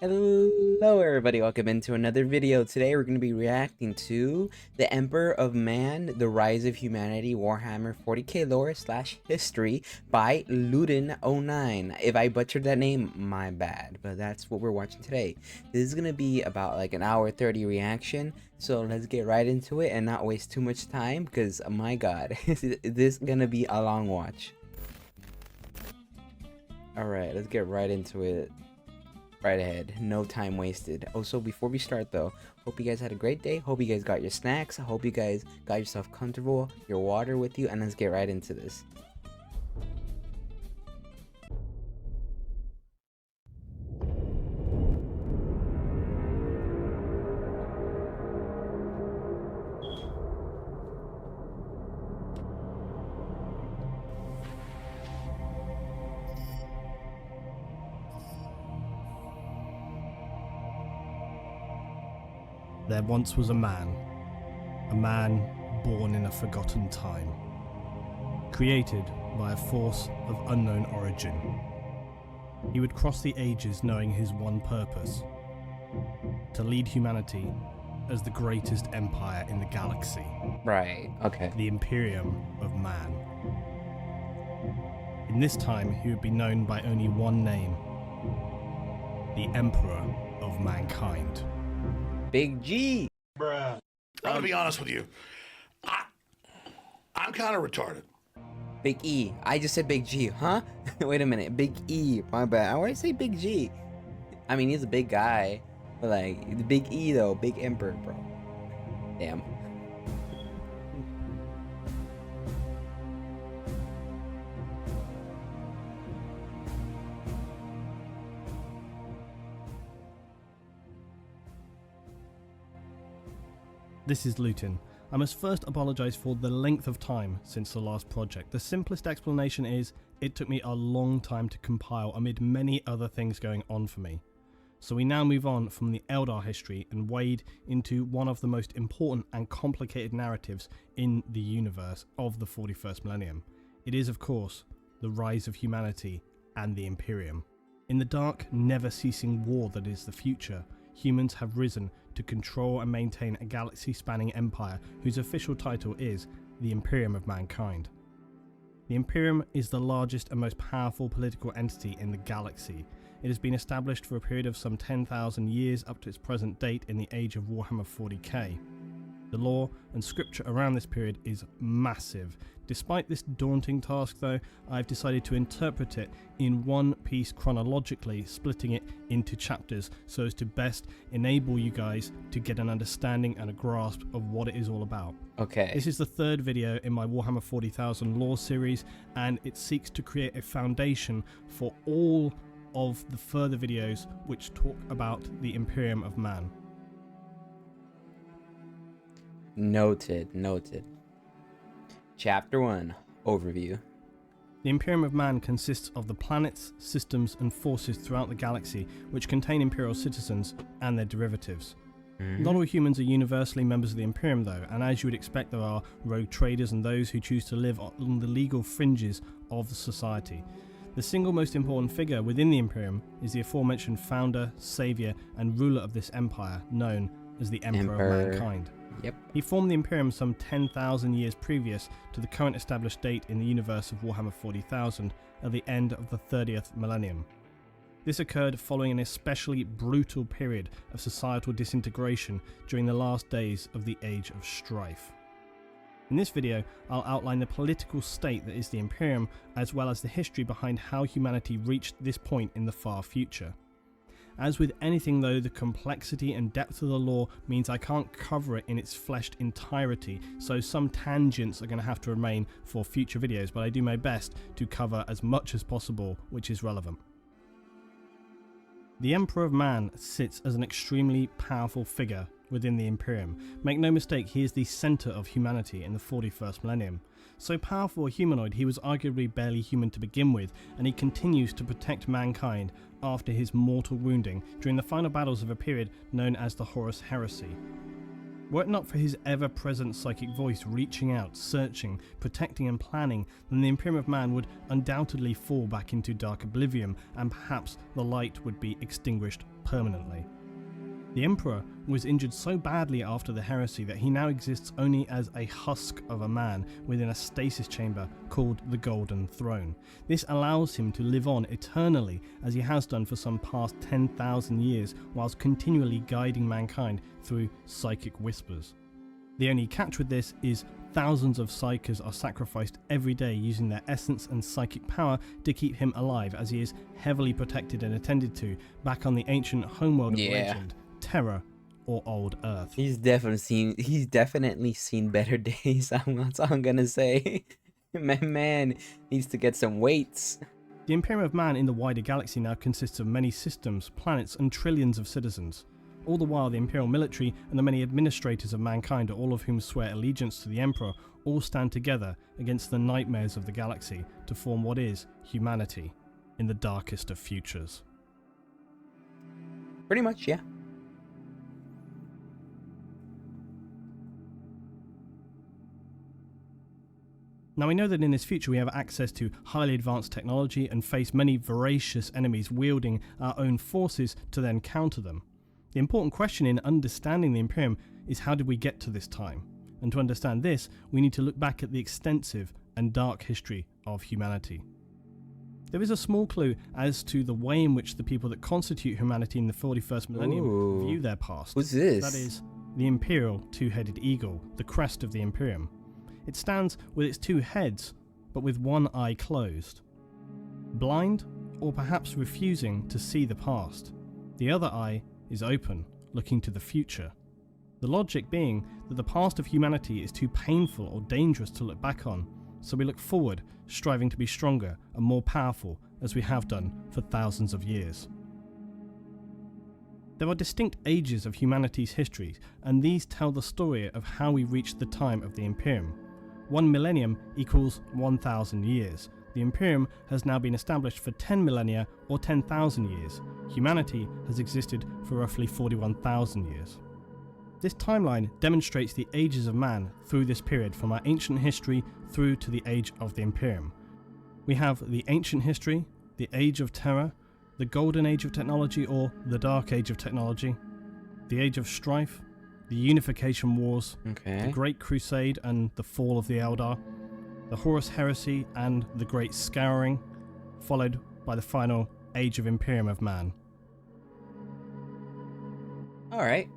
Hello everybody, welcome into another video. Today we're going to be reacting to The Emperor of Man, The Rise of Humanity, Warhammer 40k lore / history by Luden09. If I butchered that name, my bad, but that's what we're watching today. This is going to be about like an hour 30 reaction, so let's get right into it and not waste too much time because my god, this is going to be a long watch. Alright, let's get right into it. Right ahead, no time wasted. Also, before we start though, hope you guys had a great day. Hope you guys got your snacks. I hope you guys got yourself comfortable, your water with you, and let's get right into this. There once was a man born in a forgotten time, created by a force of unknown origin. He would cross the ages knowing his one purpose: to lead humanity as the greatest empire in the galaxy. Right, okay. The Imperium of Man. In this time, he would be known by only one name: the Emperor of Mankind. Big G! Bruh. I'm gonna be honest with you. I'm kind of retarded. Big E. I just said Big G, huh? Wait a minute. Big E. My bad. Why did I say Big G? I mean, he's a big guy, but like, the Big E though. Big Emperor, bro. Damn. This is Luton. I must first apologise for the length of time since the last project. The simplest explanation is it took me a long time to compile amid many other things going on for me. So we now move on from the Eldar history and wade into one of the most important and complicated narratives in the universe of the 41st millennium. It is, of course, the rise of humanity and the Imperium. In the dark, never-ceasing war that is the future, humans have risen to control and maintain a galaxy-spanning empire whose official title is the Imperium of Mankind. The Imperium is the largest and most powerful political entity in the galaxy. It has been established for a period of some 10,000 years up to its present date in the age of Warhammer 40k. The lore and scripture around this period is massive. Despite this daunting task though, I've decided to interpret it in one piece chronologically, splitting it into chapters so as to best enable you guys to get an understanding and a grasp of what it is all about. Okay. This is the third video in my Warhammer 40,000 lore series, and it seeks to create a foundation for all of the further videos which talk about the Imperium of Man. Noted, noted. Chapter 1, Overview. The Imperium of Man consists of the planets, systems and forces throughout the galaxy which contain Imperial citizens and their derivatives. Not all humans are universally members of the Imperium though, and as you would expect, there are rogue traders and those who choose to live on the legal fringes of society. The single most important figure within the Imperium is the aforementioned founder, saviour and ruler of this empire, known as the Emperor of Mankind. Yep. He formed the Imperium some 10,000 years previous to the current established date in the universe of Warhammer 40,000 at the end of the 30th millennium. This occurred following an especially brutal period of societal disintegration during the last days of the Age of Strife. In this video, I'll outline the political state that is the Imperium, as well as the history behind how humanity reached this point in the far future. As with anything though, the complexity and depth of the lore means I can't cover it in its fleshed entirety, so some tangents are going to have to remain for future videos, but I do my best to cover as much as possible which is relevant. The Emperor of Man sits as an extremely powerful figure within the Imperium. Make no mistake, he is the centre of humanity in the 41st millennium. So powerful a humanoid, he was arguably barely human to begin with, and he continues to protect mankind after his mortal wounding during the final battles of a period known as the Horus Heresy. Were it not for his ever-present psychic voice reaching out, searching, protecting and planning, then the Imperium of Man would undoubtedly fall back into dark oblivion, and perhaps the light would be extinguished permanently. The Emperor was injured so badly after the heresy that he now exists only as a husk of a man within a stasis chamber called the Golden Throne. This allows him to live on eternally as he has done for some past 10,000 years, whilst continually guiding mankind through psychic whispers. The only catch with this is thousands of psykers are sacrificed every day using their essence and psychic power to keep him alive, as he is heavily protected and attended to back on the ancient homeworld of legend, Terra, or Old Earth. He's definitely seen better days. That's all I'm gonna say. My man needs to get some weights. The Imperium of Man in the wider galaxy now consists of many systems, planets, and trillions of citizens. All the while, the Imperial military and the many administrators of mankind, all of whom swear allegiance to the Emperor, all stand together against the nightmares of the galaxy to form what is humanity in the darkest of futures. Pretty much, yeah. Now we know that in this future we have access to highly advanced technology and face many voracious enemies wielding our own forces to then counter them. The important question in understanding the Imperium is, how did we get to this time? And to understand this, we need to look back at the extensive and dark history of humanity. There is a small clue as to the way in which the people that constitute humanity in the 41st millennium view their past. Who's this? That is, the Imperial two-headed eagle, the crest of the Imperium. It stands with its two heads, but with one eye closed. Blind, or perhaps refusing to see the past. The other eye is open, looking to the future. The logic being that the past of humanity is too painful or dangerous to look back on, so we look forward, striving to be stronger and more powerful, as we have done for thousands of years. There are distinct ages of humanity's history, and these tell the story of how we reached the time of the Imperium. 1 millennium equals 1,000 years. The Imperium has now been established for 10 millennia or 10,000 years. Humanity has existed for roughly 41,000 years. This timeline demonstrates the ages of man through this period, from our ancient history through to the age of the Imperium. We have the ancient history, the age of terror, the golden age of technology or the dark age of technology, the age of strife, the Unification Wars, the Great Crusade and the fall of the Eldar, the Horus Heresy and the Great Scouring, followed by the final Age of Imperium of Man. Alright.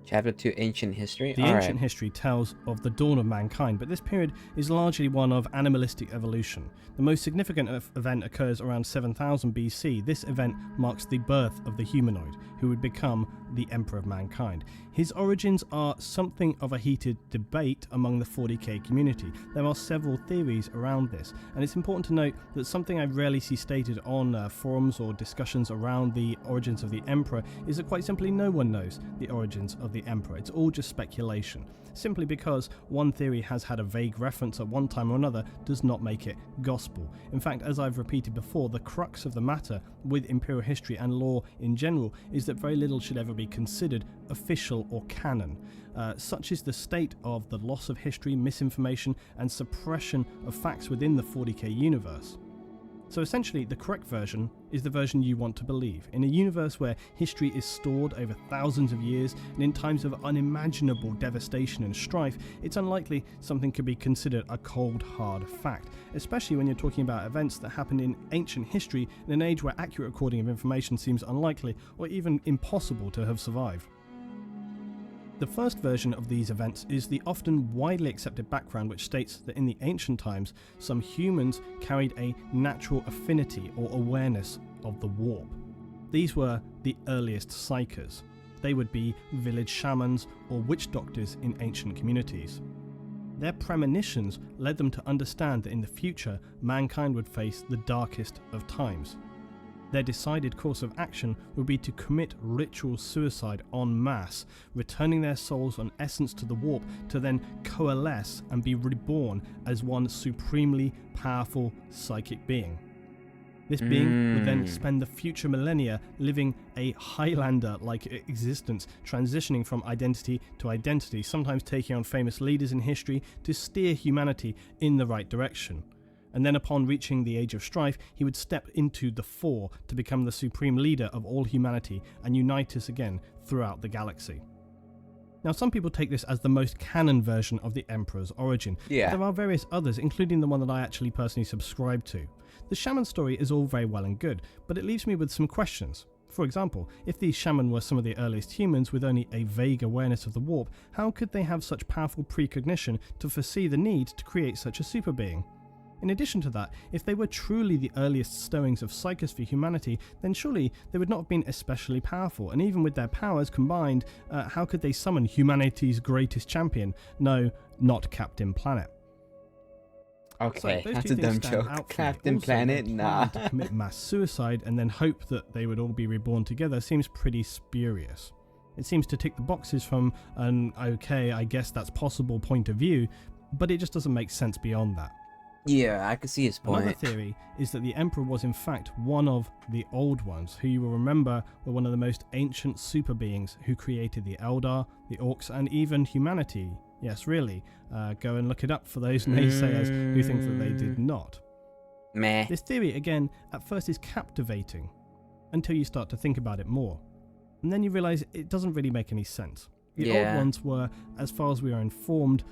Chapter 2, Ancient History. The ancient history tells of the dawn of mankind, but this period is largely one of animalistic evolution. The most significant event occurs around 7000 BC. This event marks the birth of the humanoid, who would become the Emperor of Mankind. His origins are something of a heated debate among the 40k community. There are several theories around this, and it's important to note that something I rarely see stated on forums or discussions around the origins of the Emperor is that quite simply no one knows the origins of the Emperor. It's all just speculation. Simply because one theory has had a vague reference at one time or another does not make it gospel. In fact, as I've repeated before, the crux of the matter with imperial history and lore in general is that very little should ever be considered official or canon. Such is the state of the loss of history, misinformation, and suppression of facts within the 40k universe. So essentially, the correct version is the version you want to believe. In a universe where history is stored over thousands of years, and in times of unimaginable devastation and strife, it's unlikely something could be considered a cold, hard fact, especially when you're talking about events that happened in ancient history in an age where accurate recording of information seems unlikely or even impossible to have survived. The first version of these events is the often widely accepted background, which states that in the ancient times, some humans carried a natural affinity or awareness of the warp. These were the earliest psykers. They would be village shamans or witch doctors in ancient communities. Their premonitions led them to understand that in the future, mankind would face the darkest of times. Their decided course of action would be to commit ritual suicide en masse, returning their souls and essence to the warp to then coalesce and be reborn as one supremely powerful psychic being. This being would then spend the future millennia living a Highlander-like existence, transitioning from identity to identity, sometimes taking on famous leaders in history to steer humanity in the right direction. And then upon reaching the age of strife, he would step into the Four to become the supreme leader of all humanity and unite us again throughout the galaxy. Now, some people take this as the most canon version of the Emperor's origin. Yeah. There are various others, including the one that I actually personally subscribe to. The shaman story is all very well and good, but it leaves me with some questions. For example, if these shaman were some of the earliest humans with only a vague awareness of the warp, how could they have such powerful precognition to foresee the need to create such a super being? In addition to that, if they were truly the earliest stowings of psychos for humanity, then surely they would not have been especially powerful, and even with their powers combined, how could they summon humanity's greatest champion? No, not Captain Planet. Okay, So those that's two a things dumb stand joke. out for me. Captain Also, Planet, their nah. plan to commit mass suicide and then hope that they would all be reborn together seems pretty spurious. It seems to tick the boxes from an okay, I guess that's possible point of view, but it just doesn't make sense beyond that. Yeah, I can see his point. Another theory is that the Emperor was in fact one of the Old Ones, who you will remember were one of the most ancient super beings who created the Eldar, the Orcs, and even humanity. Yes, really. Go and look it up for those naysayers who think that they did not. Meh. This theory, again, at first is captivating, until you start to think about it more. And then you realise it doesn't really make any sense. The Yeah. Old Ones were, as far as we are informed,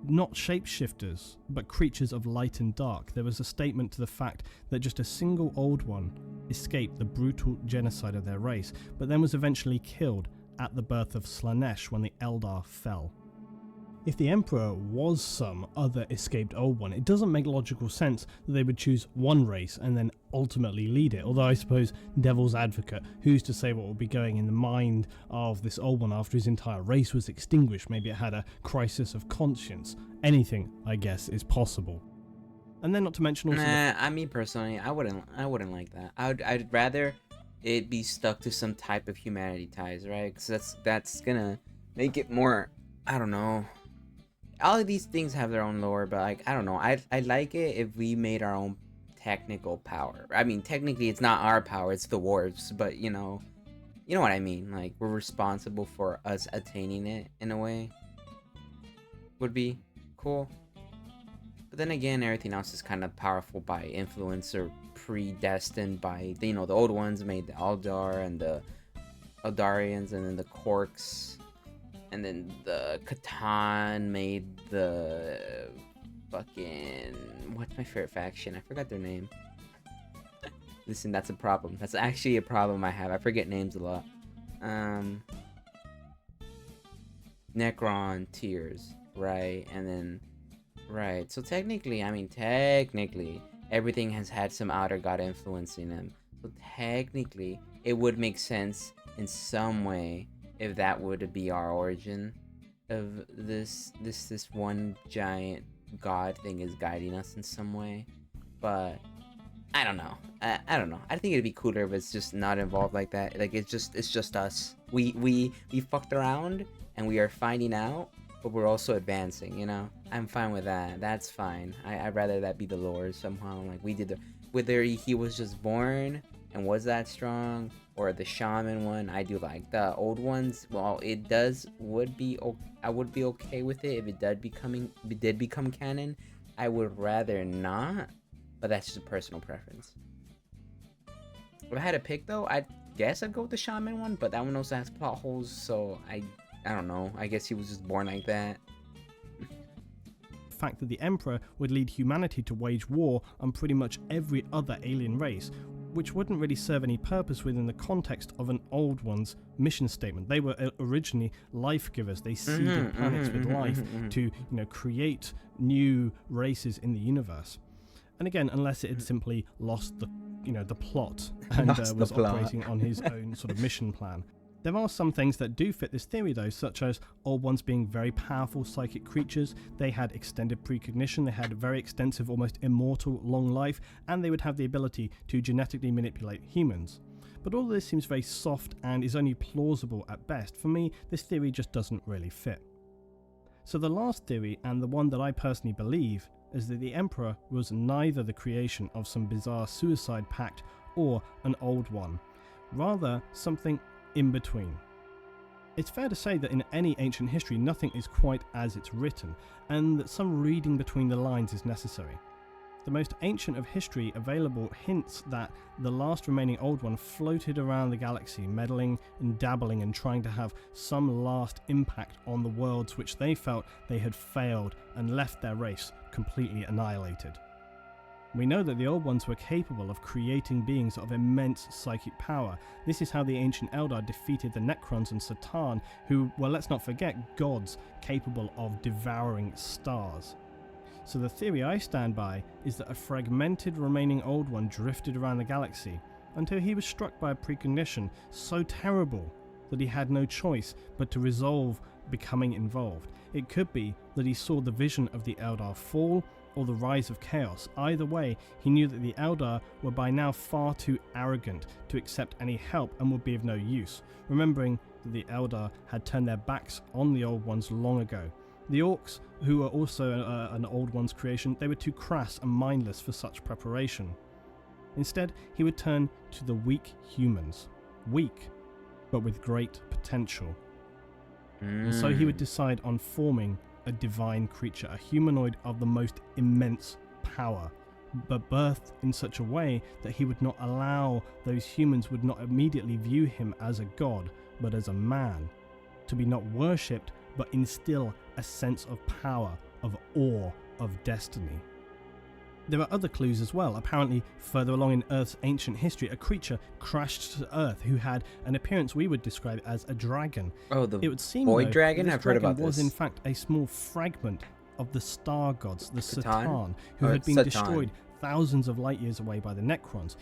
not shapeshifters, but creatures of light and dark. There was a statement to the fact that just a single Old One escaped the brutal genocide of their race, but then was eventually killed at the birth of Slanesh when the Eldar fell. If the Emperor was some other escaped Old One, it doesn't make logical sense that they would choose one race and then ultimately lead it. Although I suppose, devil's advocate, who's to say what would be going in the mind of this Old One after his entire race was extinguished? Maybe it had a crisis of conscience. Anything, I guess, is possible. And then not to mention also... I mean, personally, I wouldn't like that. I'd rather it be stuck to some type of humanity ties, right? Because that's gonna make it more, I don't know. All of these things have their own lore, but like, I don't know. I like it if we made our own technical power. I mean, technically it's not our power, it's the warps, but you know what I mean. Like, we're responsible for us attaining it in a way. Would be cool. But then again, everything else is kind of powerful by influence or predestined by, the Old Ones made the Eldar and the Eldarians, and then the Quarks. And then the Catan made the fucking... What's my favorite faction? I forgot their name. Listen, that's a problem. That's actually a problem I have. I forget names a lot. Necron Tears, right? And then... Right. So technically, everything has had some outer god influencing them. So technically, it would make sense in some way if that would be our origin of this one giant god thing is guiding us in some way. But I don't know. I don't know. I think it'd be cooler if it's just not involved like that. Like, it's just us. We fucked around and we are finding out, but we're also advancing, I'm fine with that. That's fine. I'd rather that be the lore somehow. Like, we did whether he was just born and was that strong, or the shaman one. I do like the Old Ones. Well, I would be okay with it if it did become canon. I would rather not, but that's just a personal preference. If I had to pick though, I guess I'd go with the shaman one, but that one also has plot holes, so I don't know. I guess he was just born like that. The fact that the Emperor would lead humanity to wage war on pretty much every other alien race, which wouldn't really serve any purpose within the context of an Old One's mission statement. They were originally life givers. They seeded planets with life to, create new races in the universe. And again, unless it had simply lost the plot and was operating on his own sort of mission plan. There are some things that do fit this theory though, such as Old Ones being very powerful psychic creatures. They had extended precognition, they had very extensive, almost immortal long life, and they would have the ability to genetically manipulate humans. But all of this seems very soft and is only plausible at best. For me, this theory just doesn't really fit. So the last theory, and the one that I personally believe, is that the Emperor was neither the creation of some bizarre suicide pact or an old one, rather something in between. It's fair to say that in any ancient history nothing is quite as it's written, and that some reading between the lines is necessary. The most ancient of history available hints that the last remaining Old One floated around the galaxy, meddling and dabbling and trying to have some last impact on the worlds which they felt they had failed and left their race completely annihilated. We know that the Old Ones were capable of creating beings of immense psychic power. This is how the ancient Eldar defeated the Necrons and Satan, who were, let's not forget, gods capable of devouring stars. So the theory I stand by is that a fragmented remaining Old One drifted around the galaxy until he was struck by a precondition so terrible that he had no choice but to resolve becoming involved. It could be that he saw the vision of the Eldar fall or the rise of chaos. Either way, he knew that the Eldar were by now far too arrogant to accept any help and would be of no use, remembering that the Eldar had turned their backs on the Old Ones long ago. The Orcs, who were also an Old One's creation, they were too crass and mindless for such preparation. Instead, he would turn to the weak humans. Weak, but with great potential. And so he would decide on forming a divine creature, a humanoid of the most immense power, but birthed in such a way that he would not allow those humans would not immediately view him as a god, but as a man, to be not worshipped, but instill a sense of power, of awe, of destiny. There are other clues as well. Apparently, further along in Earth's ancient history, a creature crashed to Earth who had an appearance we would describe as a dragon. Oh, the It would seem, void though, dragon? that this I've heard about dragon was this. in fact a small fragment of the star gods, the Satan? Satan, who Oh, had it's been Satan. destroyed thousands of light years away by the Necrons.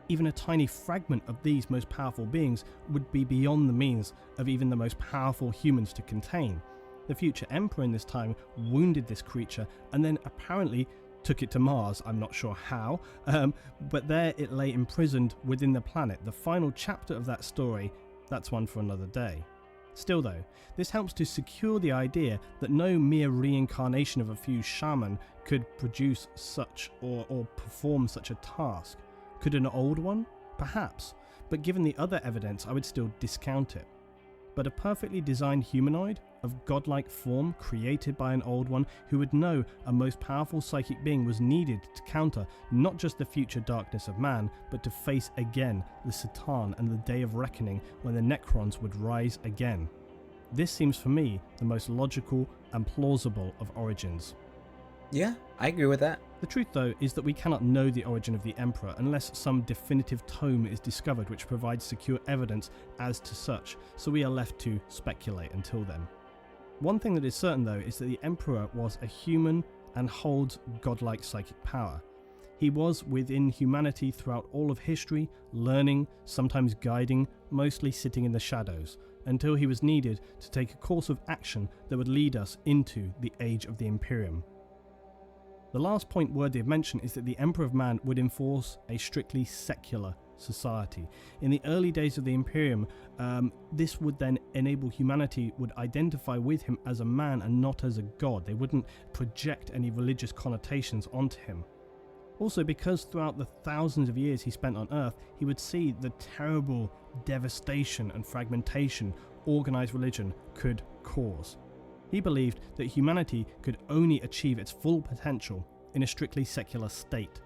Even a tiny fragment of these most powerful beings would be beyond the means of even the most powerful humans to contain. The future Emperor in this time wounded this creature and then apparently took it to Mars. I'm not sure how, but there it lay imprisoned within the planet. The final chapter of that story, that's one for another day. Still though, this helps to secure the idea that no mere reincarnation of a few shaman could produce such or perform such a task. Could an old one? Perhaps, but given the other evidence I would still discount it. But a perfectly designed humanoid of godlike form created by an old one who would know a most powerful psychic being was needed to counter not just the future darkness of man, but to face again the Satan and the day of reckoning when the Necrons would rise again. This seems for me the most logical and plausible of origins. Yeah, I agree with that. The truth, though, is that we cannot know the origin of the Emperor unless some definitive tome is discovered which provides secure evidence as to such, so we are left to speculate until then. One thing that is certain, though, is that the Emperor was a human and holds godlike psychic power. He was within humanity throughout all of history, learning, sometimes guiding, mostly sitting in the shadows, until he was needed to take a course of action that would lead us into the age of the Imperium. The last point worthy of mention is that the Emperor of Man would enforce a strictly secular society. In the early days of the Imperium, this would then enable humanity would identify with him as a man and not as a god. They wouldn't project any religious connotations onto him. Also, because throughout the thousands of years he spent on Earth, he would see the terrible devastation and fragmentation organized religion could cause. He believed that humanity could only achieve its full potential in a strictly secular state.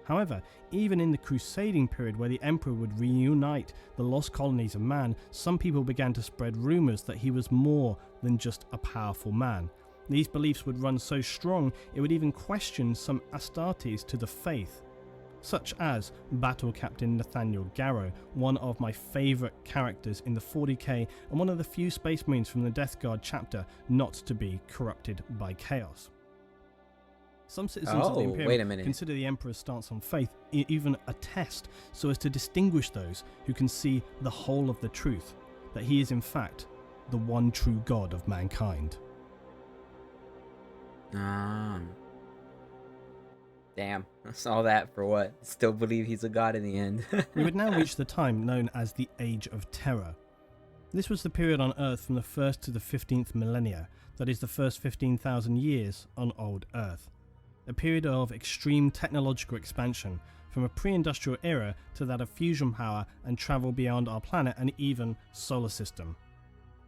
However, even in the crusading period where the Emperor would reunite the lost colonies of man, some people began to spread rumours that he was more than just a powerful man. These beliefs would run so strong it would even question some Astartes to the faith, such as Battle Captain Nathaniel Garrow, one of my favourite characters in the 40k and one of the few Space Marines from the Death Guard chapter not to be corrupted by chaos. Some citizens of the Imperium consider the Emperor's stance on faith even a test so as to distinguish those who can see the whole of the truth, that he is in fact the one true God of mankind. Damn, all that for what? Still believe he's a god in the end. We would now reach the time known as the Age of Terror. This was the period on Earth from the 1st to the 15th millennia, that is the first 15,000 years on old Earth. a period of extreme technological expansion, from a pre-industrial era to that of fusion power and travel beyond our planet and even solar system.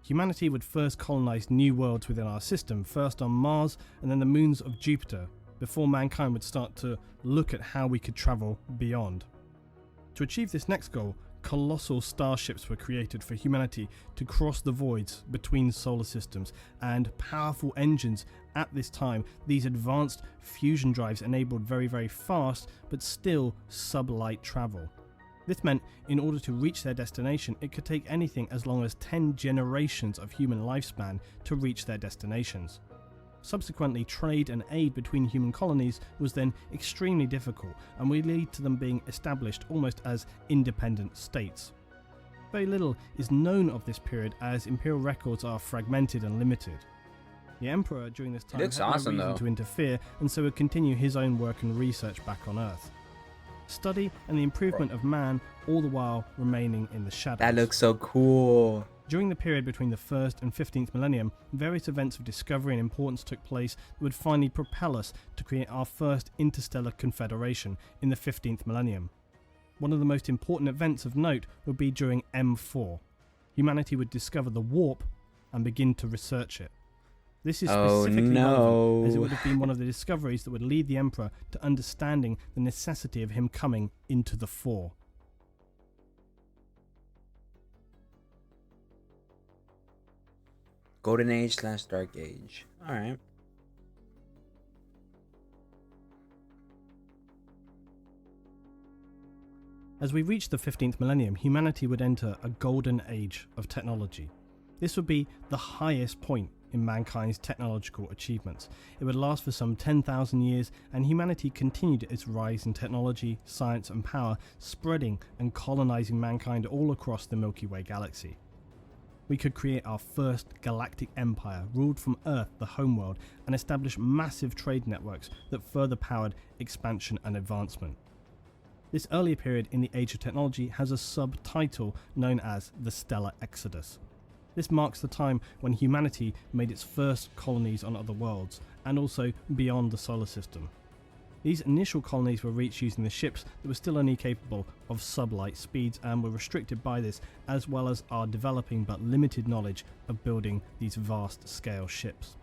Humanity would first colonize new worlds within our system, first on Mars and then the moons of Jupiter, before mankind would start to look at how we could travel beyond. To achieve this next goal, colossal starships were created for humanity to cross the voids between solar systems, and powerful engines at this time. These advanced fusion drives enabled very, very fast but still sublight travel. This meant in order to reach their destination, it could take anything as long as 10 generations of human lifespan to reach their destinations. Subsequently, trade and aid between human colonies was then extremely difficult and would lead to them being established almost as independent states. Very little is known of this period, as imperial records are fragmented and limited. The Emperor during this time had no reason to interfere, and so would continue his own work and research back on Earth. Study and the improvement of man, all the while remaining in the shadows. That looks so cool. During the period between the 1st and 15th millennium, various events of discovery and importance took place that would finally propel us to create our first interstellar confederation in the 15th millennium. One of the most important events of note would be during M4. Humanity would discover the warp and begin to research it. This is specifically relevant, as it would have been one of the discoveries that would lead the Emperor to understanding the necessity of him coming into the fore. Golden Age / Dark Age. Alright. As we reach the 15th millennium, humanity would enter a golden age of technology. This would be the highest point in mankind's technological achievements. It would last for some 10,000 years, and humanity continued its rise in technology, science and power, spreading and colonizing mankind all across the Milky Way galaxy. We could create our first galactic empire, ruled from Earth, the homeworld, and establish massive trade networks that further powered expansion and advancement. This earlier period in the Age of Technology has a subtitle known as the Stellar Exodus. This marks the time when humanity made its first colonies on other worlds, and also beyond the solar system. These initial colonies were reached using the ships that were still only capable of sublight speeds and were restricted by this, as well as our developing but limited knowledge of building these vast scale ships.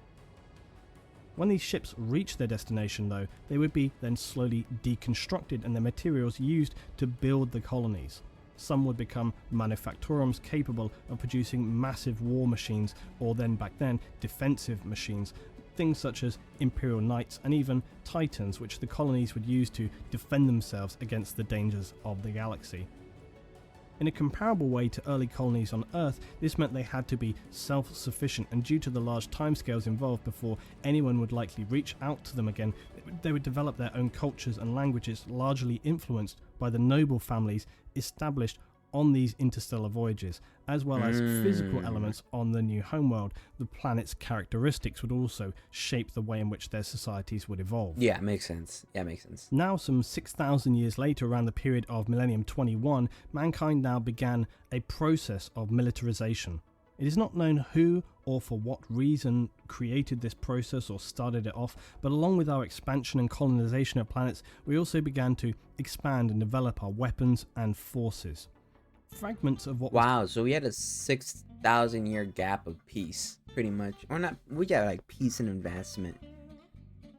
When these ships reached their destination though, they would be then slowly deconstructed and the materials used to build the colonies. Some would become manufactorums capable of producing massive war machines, or then back then defensive machines, things such as Imperial Knights and even Titans, which the colonies would use to defend themselves against the dangers of the galaxy. In a comparable way to early colonies on Earth, this meant they had to be self-sufficient, and due to the large timescales involved before anyone would likely reach out to them again, they would develop their own cultures and languages, largely influenced by the noble families established on these interstellar voyages, as well as physical elements on the new homeworld. The planet's characteristics would also shape the way in which their societies would evolve. Yeah, makes sense. Now, some 6,000 years later, around the period of Millennium 21, mankind now began a process of militarization. It is not known who or for what reason created this process or started it off, but along with our expansion and colonization of planets, we also began to expand and develop our weapons and forces. Fragments of what so we had a 6,000 year gap of peace, pretty much. Or not, we got like peace and advancement,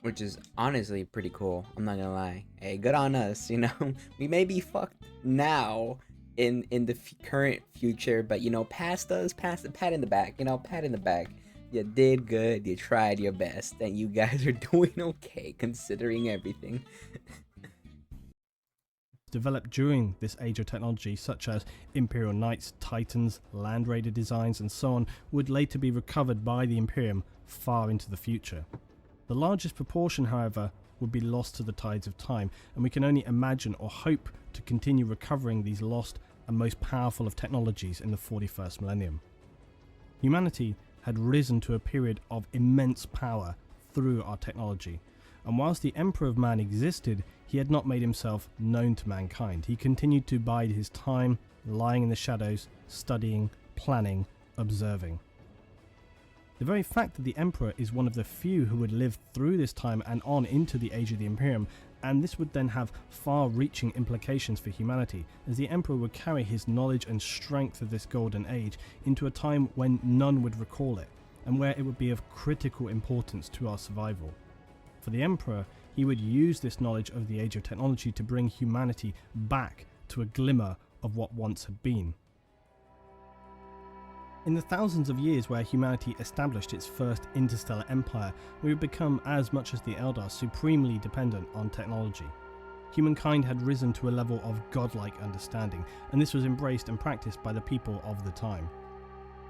which is honestly pretty cool. I'm not gonna lie. Hey, good on us, you know. We may be fucked now in the current future, but you know, past us, past the pat in the back, you know, pat in the back. You did good, you tried your best, and you guys are doing okay considering everything. Developed during this age of technology, such as Imperial Knights, Titans, Land Raider designs and so on, would later be recovered by the Imperium far into the future. The largest proportion, however, would be lost to the tides of time, and we can only imagine or hope to continue recovering these lost and most powerful of technologies in the 41st millennium. Humanity had risen to a period of immense power through our technology, and whilst the Emperor of Man existed, he had not made himself known to mankind. He continued to bide his time, lying in the shadows, studying, planning, observing. The very fact that the Emperor is one of the few who would live through this time and on into the age of the Imperium, and this would then have far-reaching implications for humanity, as the Emperor would carry his knowledge and strength of this golden age into a time when none would recall it, and where it would be of critical importance to our survival. For the Emperor, he would use this knowledge of the age of technology to bring humanity back to a glimmer of what once had been. In the thousands of years where humanity established its first interstellar empire, we would become, as much as the Eldar, supremely dependent on technology. Humankind had risen to a level of godlike understanding, and this was embraced and practiced by the people of the time.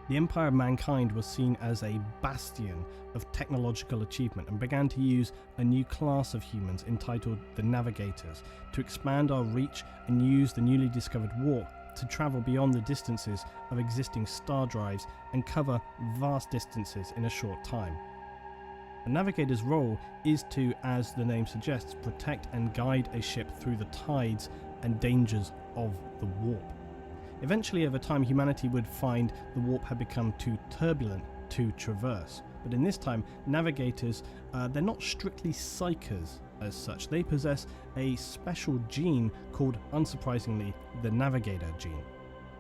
The Empire of Mankind was seen as a bastion of technological achievement and began to use a new class of humans entitled the Navigators to expand our reach and use the newly discovered warp to travel beyond the distances of existing star drives and cover vast distances in a short time. The navigator's role is to, as the name suggests, protect and guide a ship through the tides and dangers of the warp. Eventually, over time, humanity would find the warp had become too turbulent to traverse. But in this time, navigators, they're not strictly psychers as such. They possess a special gene called, unsurprisingly, the navigator gene.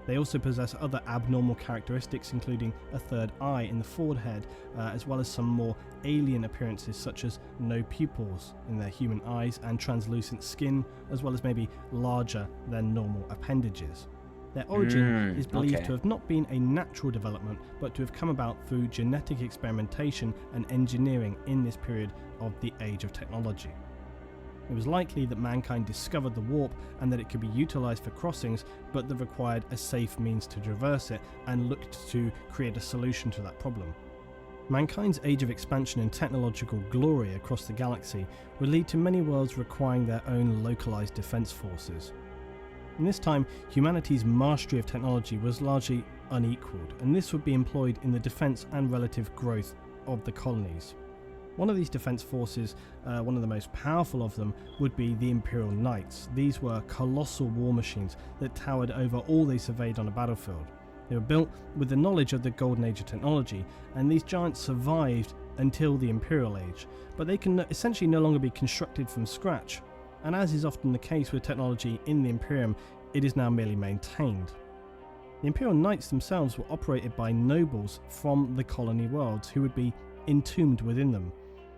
They also possess other abnormal characteristics, including a third eye in the forehead, as well as some more alien appearances such as no pupils in their human eyes and translucent skin, as well as maybe larger than normal appendages. Their origin is believed to have not been a natural development, but to have come about through genetic experimentation and engineering in this period of the age of technology. It was likely that mankind discovered the warp and that it could be utilized for crossings, but that required a safe means to traverse it and looked to create a solution to that problem. Mankind's age of expansion and technological glory across the galaxy would lead to many worlds requiring their own localized defense forces. In this time, humanity's mastery of technology was largely unequaled, and this would be employed in the defense and relative growth of the colonies. One of these defense forces, one of the most powerful of them, would be the Imperial Knights. These were colossal war machines that towered over all they surveyed on a battlefield. They were built with the knowledge of the Golden Age of technology, and these giants survived until the Imperial Age, but they can essentially no longer be constructed from scratch. And as is often the case with technology in the Imperium, it is now merely maintained. The Imperial Knights themselves were operated by nobles from the colony worlds who would be entombed within them.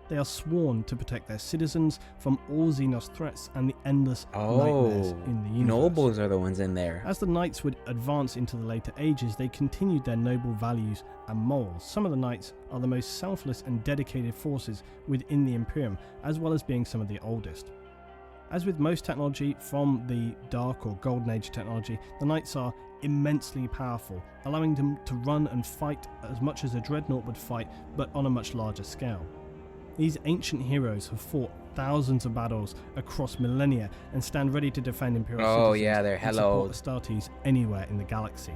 They are sworn to protect their citizens from all Xenos threats and the endless nightmares in the universe. Nobles are the ones in there. As the Knights would advance into the later ages, they continued their noble values and morals. Some of the Knights are the most selfless and dedicated forces within the Imperium, as well as being some of the oldest. As with most technology from the Dark or Golden Age technology, the Knights are immensely powerful, allowing them to run and fight as much as a dreadnought would fight, but on a much larger scale. These ancient heroes have fought thousands of battles across millennia and stand ready to defend Imperial citizens they're and support Astartes anywhere in the galaxy.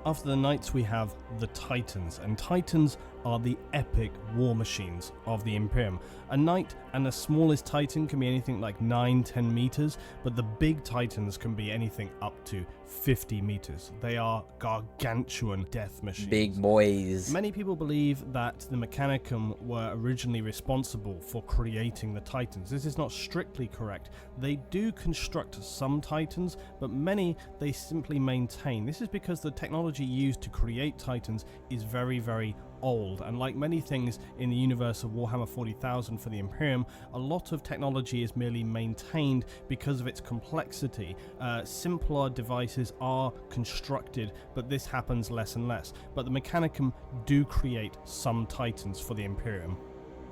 After the Knights we have the Titans, and Titans are the epic war machines of the Imperium. A Knight and the smallest Titan can be anything like 9-10 meters, but the big Titans can be anything up to 50 meters. They are gargantuan death machines. Big boys. Many people believe that the Mechanicum were originally responsible for creating the Titans. This is not strictly correct. They do construct some Titans, but many they simply maintain. This is because the technology used to create Titans is very, very old, and like many things in the universe of Warhammer 40,000 for the Imperium, a lot of technology is merely maintained because of its complexity. Simpler devices are constructed, but this happens less and less. But the Mechanicum do create some Titans for the Imperium.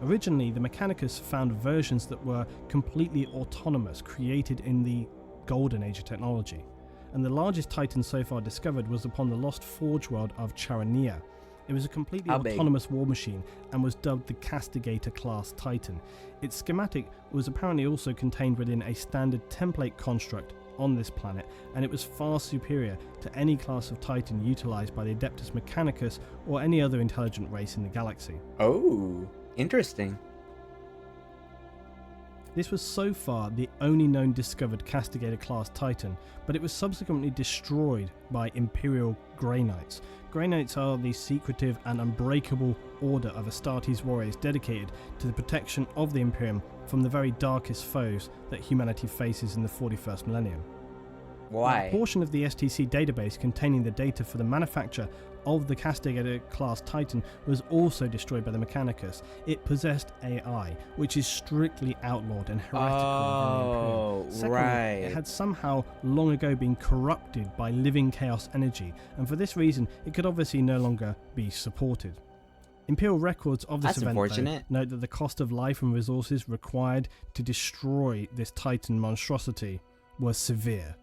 Originally, the Mechanicus found versions that were completely autonomous, created in the Golden Age of technology. And the largest Titan so far discovered was upon the lost forge world of Charania. It was a completely autonomous war machine and was dubbed the Castigator class Titan. Its schematic was apparently also contained within a standard template construct on this planet, and it was far superior to any class of Titan utilized by the Adeptus Mechanicus or any other intelligent race in the galaxy. Oh, interesting. This was so far the only known discovered Castigator-class Titan, but it was subsequently destroyed by Imperial Grey Knights. Grey Knights are the secretive and unbreakable order of Astartes warriors dedicated to the protection of the Imperium from the very darkest foes that humanity faces in the 41st millennium. Why? A portion of the STC database containing the data for the manufacture of the Castigator-class Titan was also destroyed by the Mechanicus. It possessed AI, which is strictly outlawed and heretical in the Imperium. Secondly, right. it had somehow long ago been corrupted by living chaos energy, and for this reason, it could obviously no longer be supported. Imperial records of this That's event, though, unfortunate. note that the cost of life and resources required to destroy this Titan monstrosity was severe.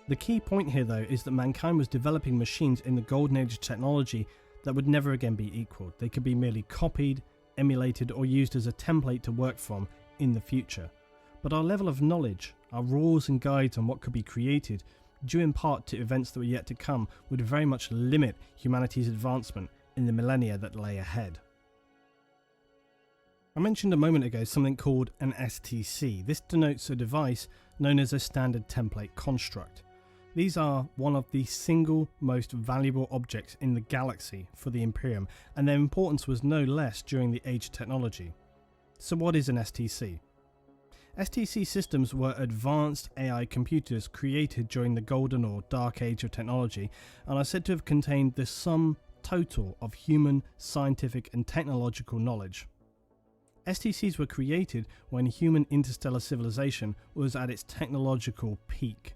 The key point here, though, is that mankind was developing machines in the golden age of technology that would never again be equaled. They could be merely copied, emulated, or used as a template to work from in the future. But our level of knowledge, our rules and guides on what could be created, due in part to events that were yet to come, would very much limit humanity's advancement in the millennia that lay ahead. I mentioned a moment ago something called an STC. This denotes a device known as a standard template construct. These are one of the single most valuable objects in the galaxy for the Imperium, and their importance was no less during the Age of Technology. So what is an STC? STC systems were advanced AI computers created during the Golden or Dark Age of Technology, and are said to have contained the sum total of human, scientific and technological knowledge. STCs were created when human interstellar civilization was at its technological peak.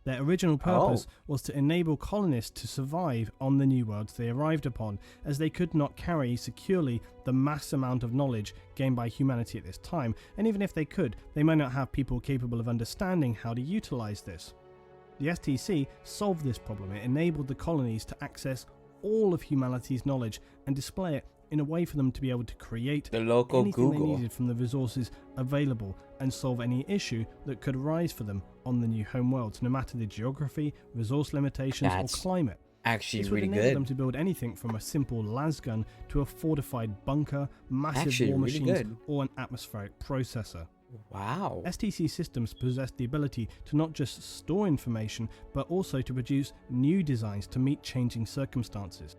Their original purpose was to enable colonists to survive on the new worlds they arrived upon, as they could not carry securely the mass amount of knowledge gained by humanity at this time, and even if they could, they might not have people capable of understanding how to utilize this. The STC solved this problem. It enabled the colonies to access all of humanity's knowledge and display it in a way for them to be able to create The local anything Google. they needed from the resources available and solve any issue that could arise for them on the new home worlds, no matter the geography, resource limitations That's or climate. Actually, This would really enable them good. to build anything from a simple lasgun to a fortified bunker, massive Actually, war really machines good. or an atmospheric processor. Wow. STC systems possess the ability to not just store information, but also to produce new designs to meet changing circumstances.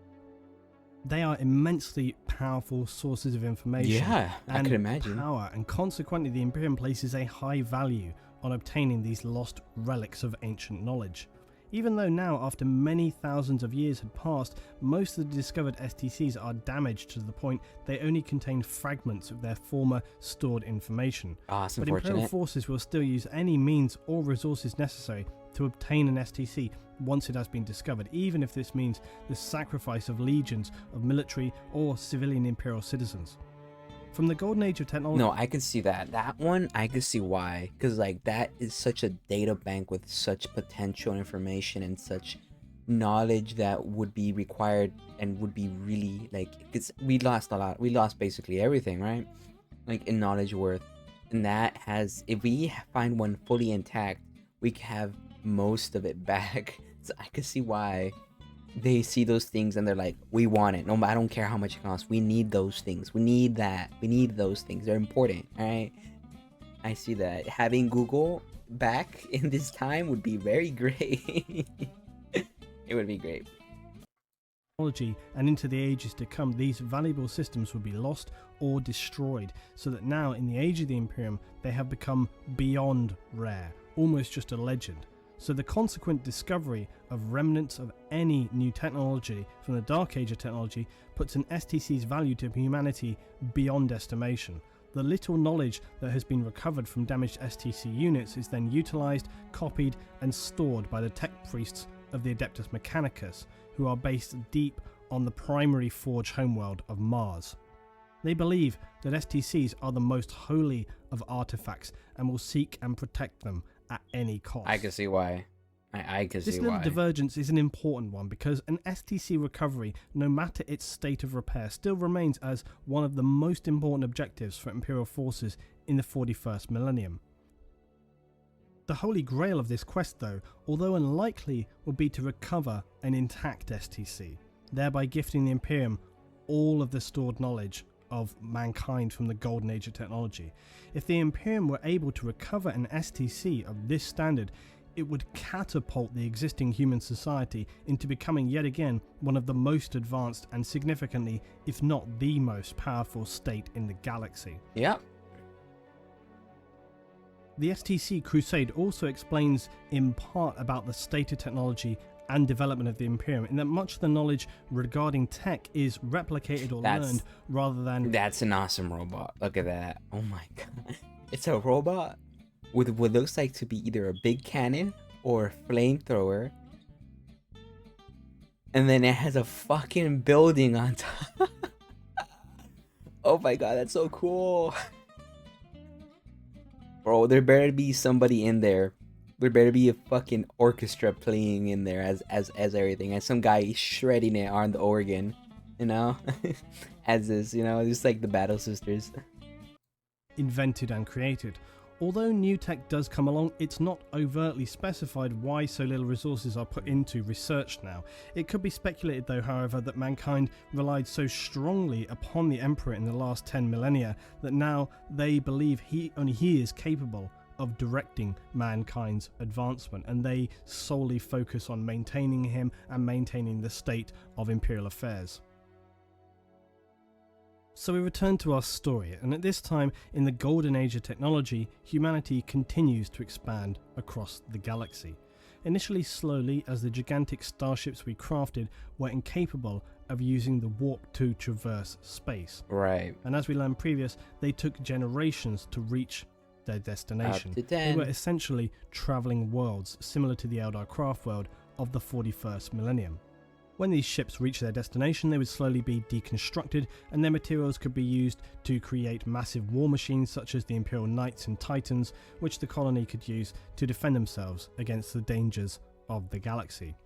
They are immensely powerful sources of information Yeah, I and could imagine. power, and consequently the Imperium places a high value on obtaining these lost relics of ancient knowledge. Even though now, after many thousands of years had passed, most of the discovered STCs are damaged to the point they only contain fragments of their former stored information. That's But Imperial unfortunate. forces will still use any means or resources necessary to obtain an STC once it has been discovered, even if this means the sacrifice of legions of military or civilian Imperial citizens. From the Golden Age of Technology... No, I can see that. That one, I can see why. Because, like, that is such a data bank with such potential information and such knowledge that would be required and would be really, like... Because we lost a lot. We lost basically everything, right? Like, in knowledge worth. And that has... If we find one fully intact, we can have most of it back. So I can see why they see those things and they're like, we want it. No, I don't care how much it costs. We need those things. We need that. We need those things. They're important. All right. I see that. Having Google back in this time would be very great. It would be great. And into the ages to come, these valuable systems will be lost or destroyed, so that now in the age of the Imperium they have become beyond rare, almost just a legend. So the consequent discovery of remnants of any new technology from the Dark Age of Technology puts an STC's value to humanity beyond estimation. The little knowledge that has been recovered from damaged STC units is then utilized, copied and stored by the tech priests of the Adeptus Mechanicus, who are based deep on the primary forge homeworld of Mars. They believe that STCs are the most holy of artifacts and will seek and protect them at any cost. I can see why. I can see This little why. divergence is an important one because an STC recovery, no matter its state of repair, still remains as one of the most important objectives for Imperial forces in the 41st millennium. The holy grail of this quest, though, although unlikely, would be to recover an intact STC, thereby gifting the Imperium all of the stored knowledge of mankind from the golden age of technology. If the Imperium were able to recover an STC of this standard, it would catapult the existing human society into becoming yet again one of the most advanced and significantly, if not the most powerful state in the galaxy. Yep. The STC Crusade also explains in part about the state of technology and development of the Imperium, in that much of the knowledge regarding tech is replicated or learned rather than... That's an awesome robot. Look at that. Oh my god. It's a robot with what looks like to be either a big cannon or a flamethrower. And then it has a fucking building on top. Oh my god, that's so cool. Bro, there better be somebody in there. There better be a fucking orchestra playing in there as everything. And some guy shredding it on the organ, you know? As this, you know, just like the Battle Sisters. Invented and created. Although new tech does come along, it's not overtly specified why so little resources are put into research now. It could be speculated though, however, that mankind relied so strongly upon the Emperor in the last 10 millennia that now they believe only he is capable of directing mankind's advancement, and they solely focus on maintaining him and maintaining the state of imperial affairs. So we return to our story, and at this time in the golden age of technology, humanity continues to expand across the galaxy. Initially slowly, as the gigantic starships we crafted were incapable of using the warp to traverse space. Right. And as we learned previous, they took generations to reach their destination. Up to 10. They were essentially travelling worlds, similar to the Eldar craft world of the 41st millennium. When these ships reached their destination, they would slowly be deconstructed, and their materials could be used to create massive war machines such as the Imperial Knights and Titans, which the colony could use to defend themselves against the dangers of the galaxy.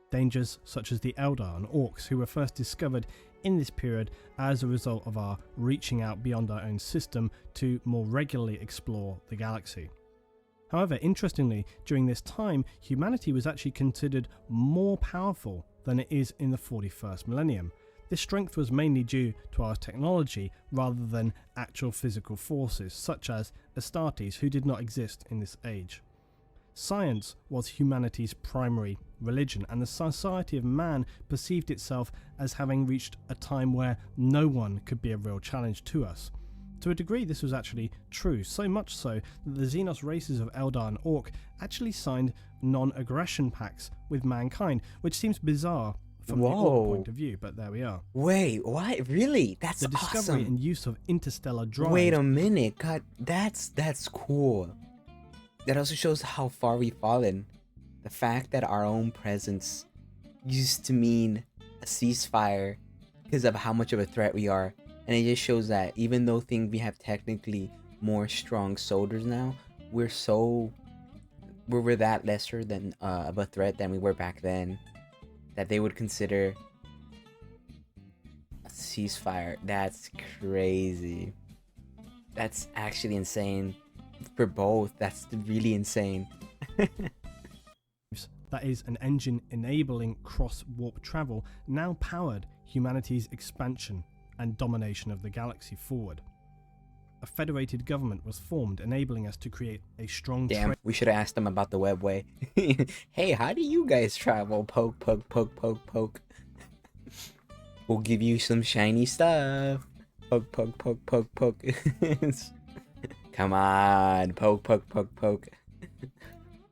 Dangers such as the Eldar and Orcs, who were first discovered in this period as a result of our reaching out beyond our own system to more regularly explore the galaxy. However, interestingly, during this time, humanity was actually considered more powerful than it is in the 41st millennium. This strength was mainly due to our technology rather than actual physical forces, such as Astartes, who did not exist in this age. Science was humanity's primary religion, and the society of man perceived itself as having reached a time where no one could be a real challenge to us. To a degree, this was actually true, so much so that the Xenos races of Eldar and Orc actually signed non-aggression pacts with mankind, which seems bizarre from the Orc point of view, but there we are. Wait, what? Really? That's the discovery awesome. and use of interstellar drives. Wait a minute, God, that's cool. That also shows how far we've fallen. The fact that our own presence used to mean a ceasefire because of how much of a threat we are. And it just shows that even though we have technically more strong soldiers now, we're that lesser than of a threat than we were back then, that they would consider a ceasefire. That's crazy. That's actually insane. For both, that's really insane. That is, an engine enabling cross-warp travel now powered humanity's expansion and domination of the galaxy forward. A federated government was formed, enabling us to create a strong... Damn, we should have asked them about the webway. Hey, how do you guys travel? Poke, poke, poke, poke, poke. We'll give you some shiny stuff. Poke, poke, poke, poke, poke. Come on, poke, poke, poke, poke.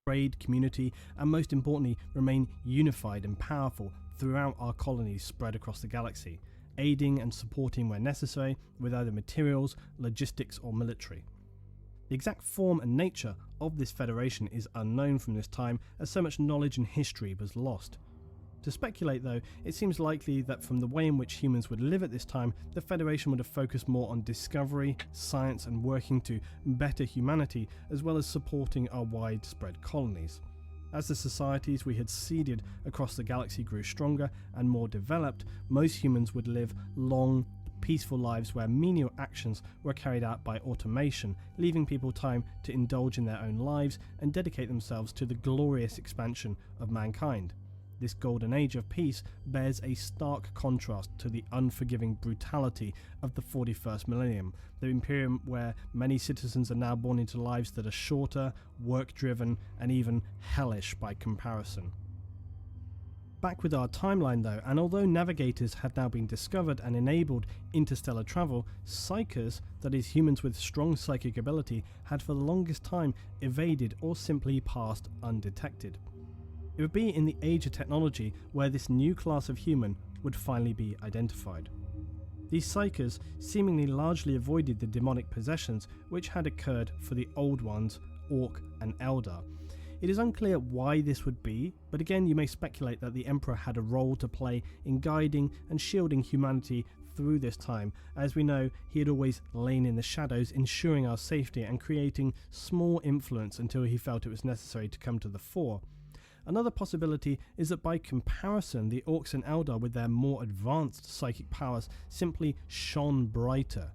Trade, community, and most importantly, remain unified and powerful throughout our colonies spread across the galaxy, aiding and supporting where necessary with either materials, logistics, or military. The exact form and nature of this federation is unknown from this time, as so much knowledge and history was lost. To speculate though, it seems likely that from the way in which humans would live at this time, the Federation would have focused more on discovery, science, and working to better humanity, as well as supporting our widespread colonies. As the societies we had seeded across the galaxy grew stronger and more developed, most humans would live long, peaceful lives where menial actions were carried out by automation, leaving people time to indulge in their own lives and dedicate themselves to the glorious expansion of mankind. This golden age of peace bears a stark contrast to the unforgiving brutality of the 41st millennium, the Imperium where many citizens are now born into lives that are shorter, work-driven, and even hellish by comparison. Back with our timeline though, and although navigators had now been discovered and enabled interstellar travel, psychers, that is humans with strong psychic ability, had for the longest time evaded or simply passed undetected. It would be in the age of technology where this new class of human would finally be identified. These psychers seemingly largely avoided the demonic possessions which had occurred for the Old Ones, Orc and Eldar. It is unclear why this would be, but again you may speculate that the Emperor had a role to play in guiding and shielding humanity through this time. As we know, he had always lain in the shadows, ensuring our safety and creating small influence until he felt it was necessary to come to the fore. Another possibility is that by comparison, the Orcs and Eldar with their more advanced psychic powers simply shone brighter.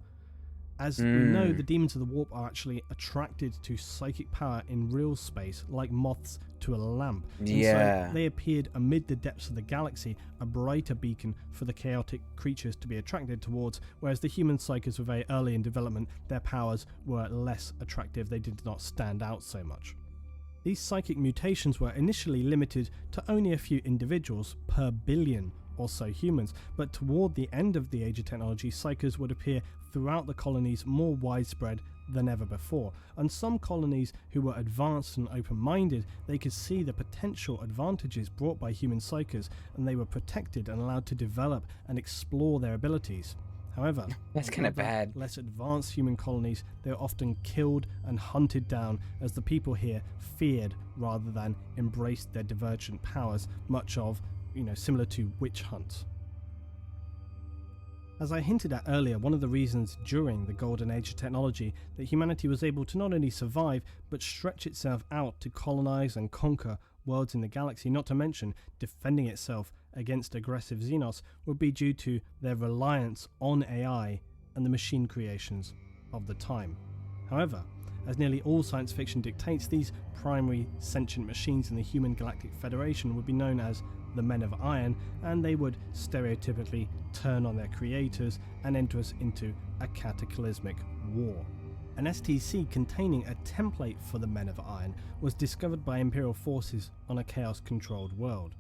As we know, the demons of the warp are actually attracted to psychic power in real space, like moths to a lamp. And so they appeared amid the depths of the galaxy, a brighter beacon for the chaotic creatures to be attracted towards, whereas the human psychers were very early in development, their powers were less attractive, they did not stand out so much. These psychic mutations were initially limited to only a few individuals per billion or so humans, but toward the end of the Age of Technology, psychers would appear throughout the colonies more widespread than ever before, and some colonies who were advanced and open-minded, they could see the potential advantages brought by human psychers, and they were protected and allowed to develop and explore their abilities. However, that's kind of bad. Less advanced human colonies, they were often killed and hunted down as the people here feared rather than embraced their divergent powers, much of, similar to witch hunts. As I hinted at earlier, one of the reasons during the Golden Age of technology that humanity was able to not only survive, but stretch itself out to colonize and conquer worlds in the galaxy, not to mention defending itself against aggressive Xenos, would be due to their reliance on AI and the machine creations of the time. However, as nearly all science fiction dictates, these primary sentient machines in the Human Galactic Federation would be known as the Men of Iron, and they would stereotypically turn on their creators and enter us into a cataclysmic war. An STC containing a template for the Men of Iron was discovered by Imperial forces on a chaos-controlled world.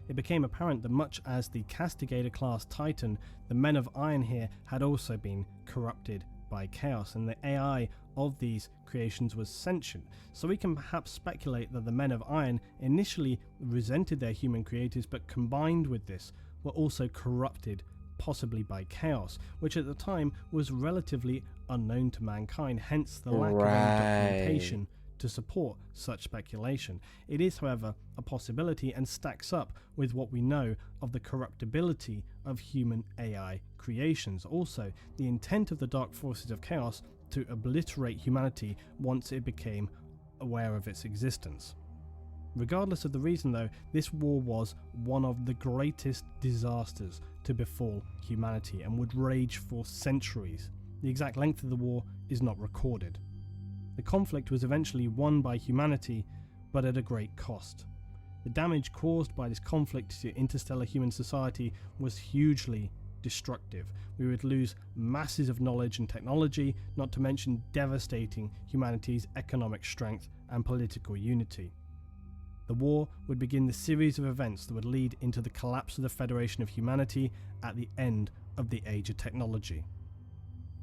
It became apparent that much as the Castigator class Titan, the Men of Iron here had also been corrupted by chaos, and the AI of these creations was sentient, so we can perhaps speculate that the Men of Iron initially resented their human creators, but combined with this were also corrupted, possibly by chaos, which at the time was relatively unknown to mankind, hence the lack of any documentation to support such speculation. It is, however, a possibility and stacks up with what we know of the corruptibility of human AI creations. Also, the intent of the dark forces of chaos to obliterate humanity once it became aware of its existence. Regardless of the reason though, this war was one of the greatest disasters to befall humanity and would rage for centuries. The exact length of the war is not recorded. The conflict was eventually won by humanity, but at a great cost. The damage caused by this conflict to interstellar human society was hugely destructive. We would lose masses of knowledge and technology, not to mention devastating humanity's economic strength and political unity. The war would begin the series of events that would lead into the collapse of the Federation of Humanity at the end of the Age of Technology.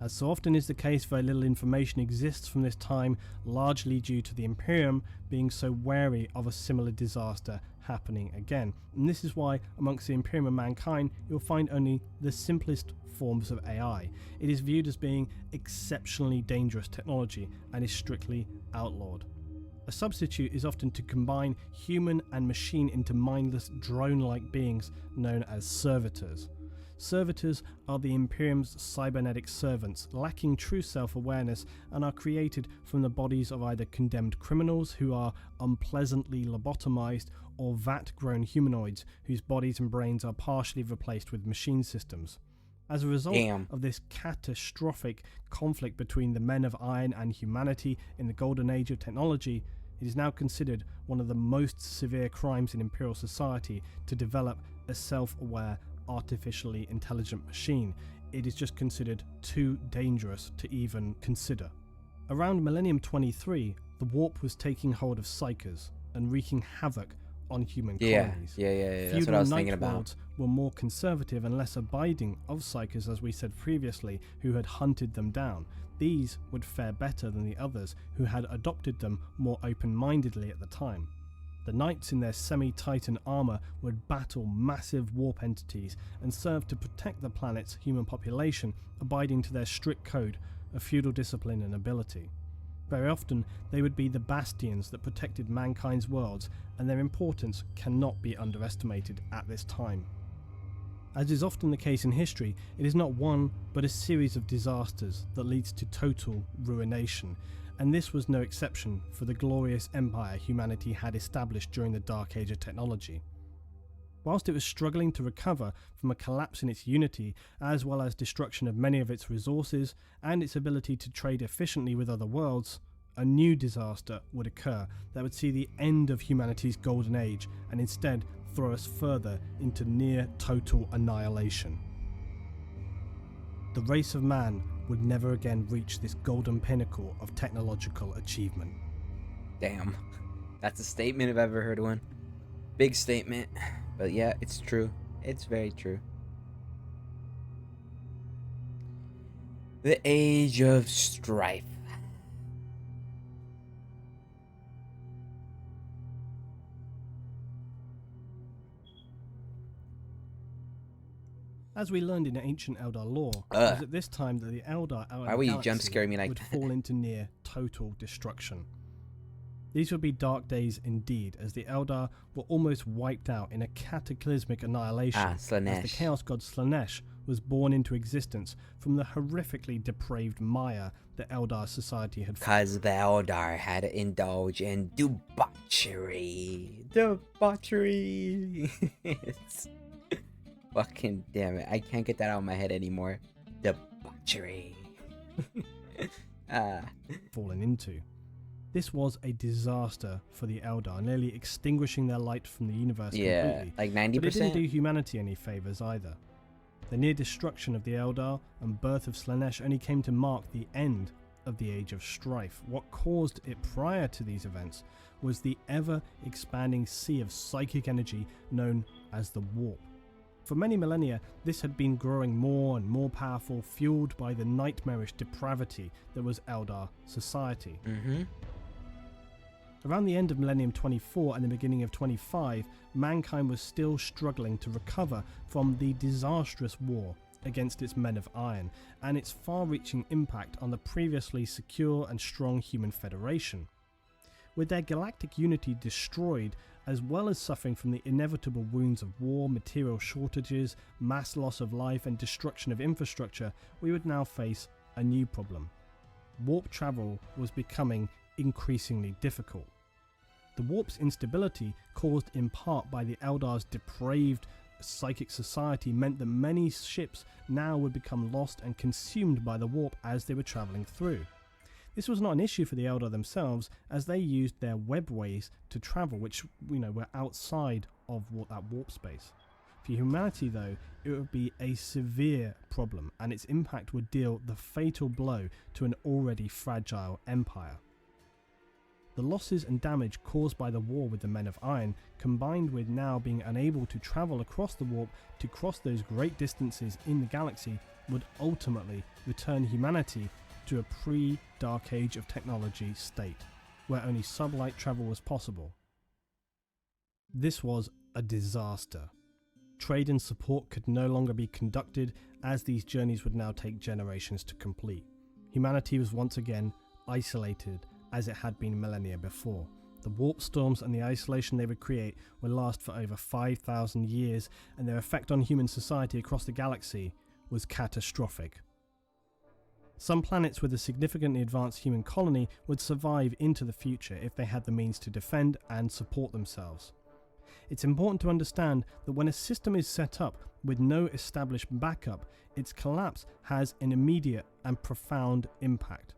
As so often is the case, very little information exists from this time, largely due to the Imperium being so wary of a similar disaster happening again. And this is why amongst the Imperium and mankind you'll find only the simplest forms of AI. It is viewed as being exceptionally dangerous technology and is strictly outlawed. A substitute is often to combine human and machine into mindless drone-like beings known as servitors. Servitors are the Imperium's cybernetic servants, lacking true self-awareness, and are created from the bodies of either condemned criminals who are unpleasantly lobotomized, or vat-grown humanoids whose bodies and brains are partially replaced with machine systems. As a result of this catastrophic conflict between the Men of Iron and humanity in the Golden Age of technology, It is now considered one of the most severe crimes in Imperial society to develop a self-aware, artificially intelligent machine. It is just considered too dangerous to even consider. Around Millennium 23, the warp was taking hold of psychers and wreaking havoc on human colonies. That's what Feudal I was thinking night about. worlds were more conservative and less abiding of psychers, as we said previously, who had hunted them down. These would fare better than the others, who had adopted them more open-mindedly at the time. The knights in their semi-titan armour would battle massive warp entities and serve to protect the planet's human population, abiding to their strict code of feudal discipline and ability. Very often, they would be the bastions that protected mankind's worlds, and their importance cannot be underestimated at this time. As is often the case in history, it is not one but a series of disasters that leads to total ruination, and this was no exception for the glorious empire humanity had established during the Dark Age of technology. Whilst it was struggling to recover from a collapse in its unity, as well as destruction of many of its resources and its ability to trade efficiently with other worlds, a new disaster would occur that would see the end of humanity's golden age and instead throw us further into near total annihilation. The race of man would never again reach this golden pinnacle of technological achievement. Damn. That's a statement if I've ever heard one. Big statement. But yeah, it's true. It's very true. The Age of Strife. As we learned in ancient Eldar lore, it was at this time that the Eldar out in Why the were you galaxy jump scaring me like would that? fall into near total destruction. These would be dark days indeed, as the Eldar were almost wiped out in a cataclysmic annihilation, as the Slanesh. chaos god Slanesh was born into existence from the horrifically depraved mire that Eldar society had Cause the Eldar had to indulge in debauchery. Debauchery. It's fucking damn it. I can't get that out of my head anymore. Debauchery. fallen into. This was a disaster for the Eldar, nearly extinguishing their light from the universe completely. Like But it didn't 90%. do humanity any favours either. The near destruction of the Eldar and birth of Slanesh only came to mark the end of the Age of Strife. What caused it prior to these events was the ever-expanding sea of psychic energy known as the Warp. For many millennia, this had been growing more and more powerful, fueled by the nightmarish depravity that was Eldar society. Around the end of Millennium 24 and the beginning of 25, mankind was still struggling to recover from the disastrous war against its Men of Iron and its far-reaching impact on the previously secure and strong human federation. With their galactic unity destroyed, as well as suffering from the inevitable wounds of war, material shortages, mass loss of life and destruction of infrastructure, we would now face a new problem. Warp travel was becoming increasingly difficult. The warp's instability, caused in part by the Eldar's depraved psychic society, meant that many ships now would become lost and consumed by the warp as they were travelling through. This was not an issue for the Eldar themselves, as they used their webways to travel, which were outside of that warp space. For humanity, though, it would be a severe problem, and its impact would deal the fatal blow to an already fragile empire. The losses and damage caused by the war with the Men of Iron, combined with now being unable to travel across the warp to cross those great distances in the galaxy, would ultimately return humanity to a pre-Dark Age of technology state, where only sublight travel was possible. This was a disaster. Trade and support could no longer be conducted, as these journeys would now take generations to complete. Humanity was once again isolated as it had been millennia before. The warp storms and the isolation they would create would last for over 5,000 years, and their effect on human society across the galaxy was catastrophic. Some planets with a significantly advanced human colony would survive into the future if they had the means to defend and support themselves. It's important to understand that when a system is set up with no established backup, its collapse has an immediate and profound impact.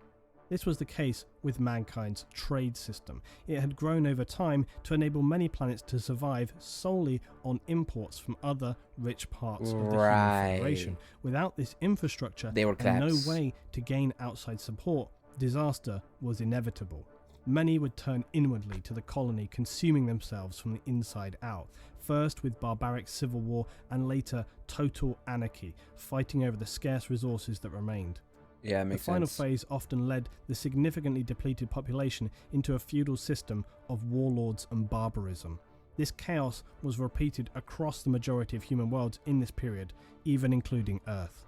This was the case with mankind's trade system. It had grown over time to enable many planets to survive solely on imports from other rich parts of the Human Federation. Without this infrastructure They were and no claps. way to gain outside support, disaster was inevitable. Many would turn inwardly to the colony, consuming themselves from the inside out, first with barbaric civil war and later total anarchy, fighting over the scarce resources that remained. Yeah, it The makes final sense. phase often led the significantly depleted population into a feudal system of warlords and barbarism. This chaos was repeated across the majority of human worlds in this period, even including Earth.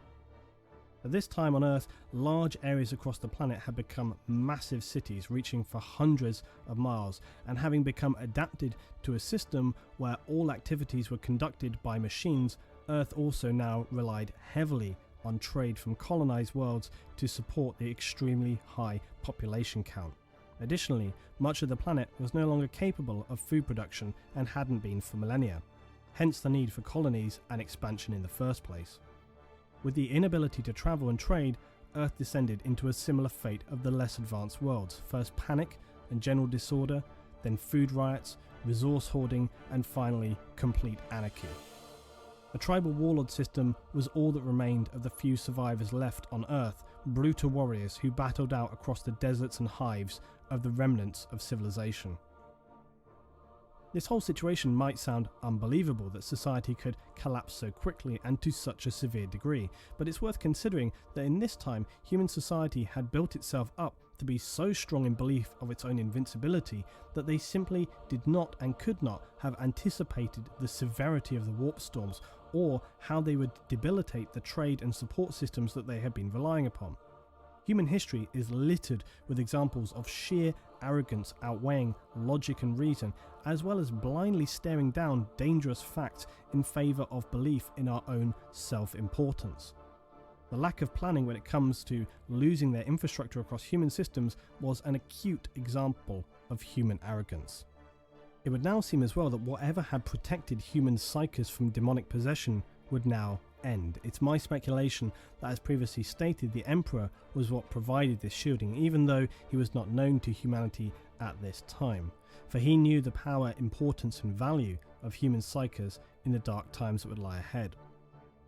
At this time on Earth, large areas across the planet had become massive cities reaching for hundreds of miles, and having become adapted to a system where all activities were conducted by machines, Earth also now relied heavily on trade from colonized worlds to support the extremely high population count. Additionally, much of the planet was no longer capable of food production and hadn't been for millennia, hence the need for colonies and expansion in the first place. With the inability to travel and trade, Earth descended into a similar fate of the less advanced worlds. First panic and general disorder, then food riots, resource hoarding, and finally complete anarchy. A tribal warlord system was all that remained of the few survivors left on Earth, brutal warriors who battled out across the deserts and hives of the remnants of civilization. This whole situation might sound unbelievable that society could collapse so quickly and to such a severe degree, but it's worth considering that in this time human society had built itself up to be so strong in belief of its own invincibility that they simply did not and could not have anticipated the severity of the warp storms or how they would debilitate the trade and support systems that they had been relying upon. Human history is littered with examples of sheer arrogance outweighing logic and reason, as well as blindly staring down dangerous facts in favour of belief in our own self-importance. The lack of planning when it comes to losing their infrastructure across human systems was an acute example of human arrogance. It would now seem as well that whatever had protected human psyches from demonic possession would now end. It's my speculation that, as previously stated, the Emperor was what provided this shielding, even though he was not known to humanity at this time, for he knew the power, importance and value of human psyches in the dark times that would lie ahead.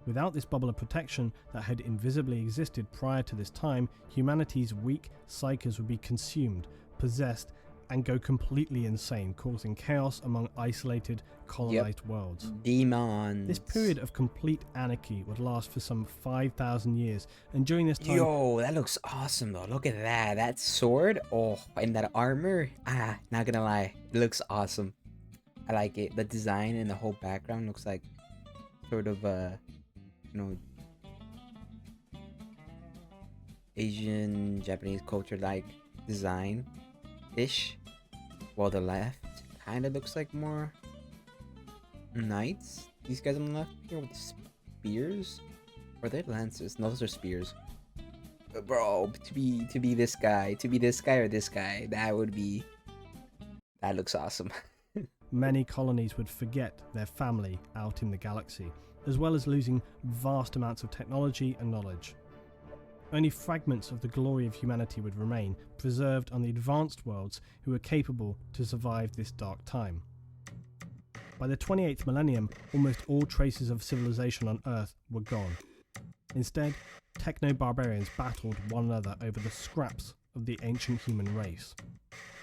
Without this bubble of protection that had invisibly existed prior to this time, humanity's weak psyches would be consumed, possessed, and go completely insane, causing chaos among isolated, colonized worlds. Demons. This period of complete anarchy would last for some 5,000 years, and during this time... Yo, that looks awesome though. Look at that. That sword. Oh, and that armor. Not gonna lie. It looks awesome. I like it. The design and the whole background looks like sort of Asian, Japanese culture like design-ish. While the left kind of looks like more knights. These guys on the left here with spears, or they lances? No, those are spears. Bro, to be this guy, or this guy, that looks awesome. Many colonies would forget their family out in the galaxy, as well as losing vast amounts of technology and knowledge. Only fragments of the glory of humanity would remain, preserved on the advanced worlds who were capable to survive this dark time. By the 28th millennium, almost all traces of civilization on Earth were gone. Instead, techno-barbarians battled one another over the scraps of the ancient human race.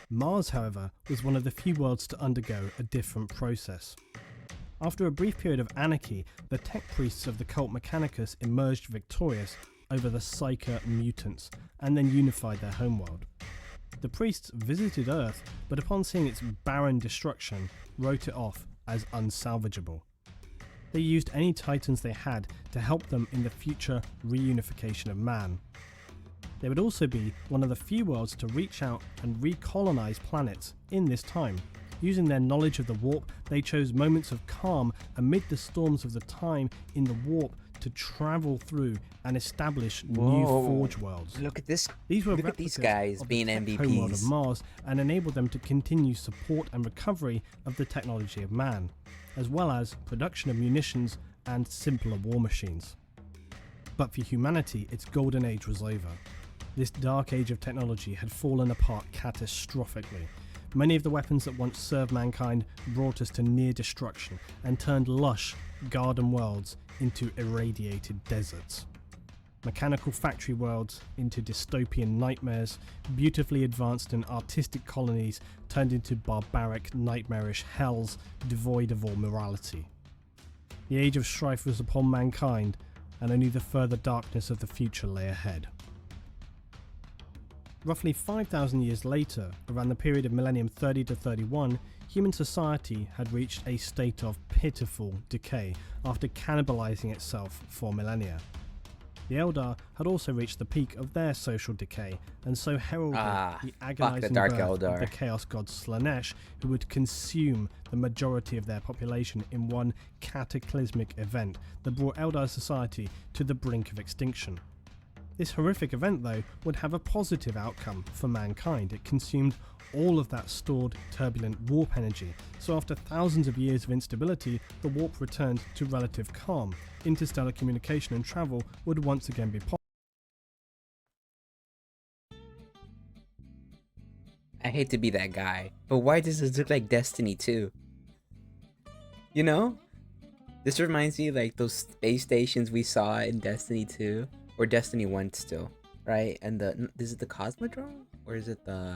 Mars, however, was one of the few worlds to undergo a different process. After a brief period of anarchy, the tech priests of the cult Mechanicus emerged victorious over the Psyker mutants, and then unified their homeworld. The priests visited Earth, but upon seeing its barren destruction, wrote it off as unsalvageable. They used any titans they had to help them in the future reunification of man. They would also be one of the few worlds to reach out and recolonize planets in this time. Using their knowledge of the warp, they chose moments of calm amid the storms of the time in the warp to travel through and establish new forge worlds. Look at this. These were Look at these replicas guys of being the tech homeworld of MVPs. Mars, and enabled them to continue support and recovery of the technology of man, as well as production of munitions and simpler war machines. But for humanity, its golden age was over. This dark age of technology had fallen apart catastrophically. Many of the weapons that once served mankind brought us to near destruction and turned lush garden worlds into irradiated deserts. Mechanical factory worlds into dystopian nightmares, beautifully advanced and artistic colonies turned into barbaric, nightmarish hells devoid of all morality. The age of strife was upon mankind, and only the further darkness of the future lay ahead. Roughly 5,000 years later, around the period of millennium 30 to 31, human society had reached a state of pitiful decay after cannibalizing itself for millennia. The Eldar had also reached the peak of their social decay, and so heralded the agonizing Dark birth Eldar. of the Chaos God Slanesh, who would consume the majority of their population in one cataclysmic event that brought Eldar society to the brink of extinction. This horrific event, though, would have a positive outcome for mankind. It consumed all of that stored turbulent warp energy, so after thousands of years of instability, the warp returned to relative calm. Interstellar communication and travel would once again be possible. I hate to be that guy, but why does this look like Destiny 2? You know? This reminds me of like those space stations we saw in Destiny 2, or Destiny 1 still, right? And is it the Cosmodrome? Or is it the...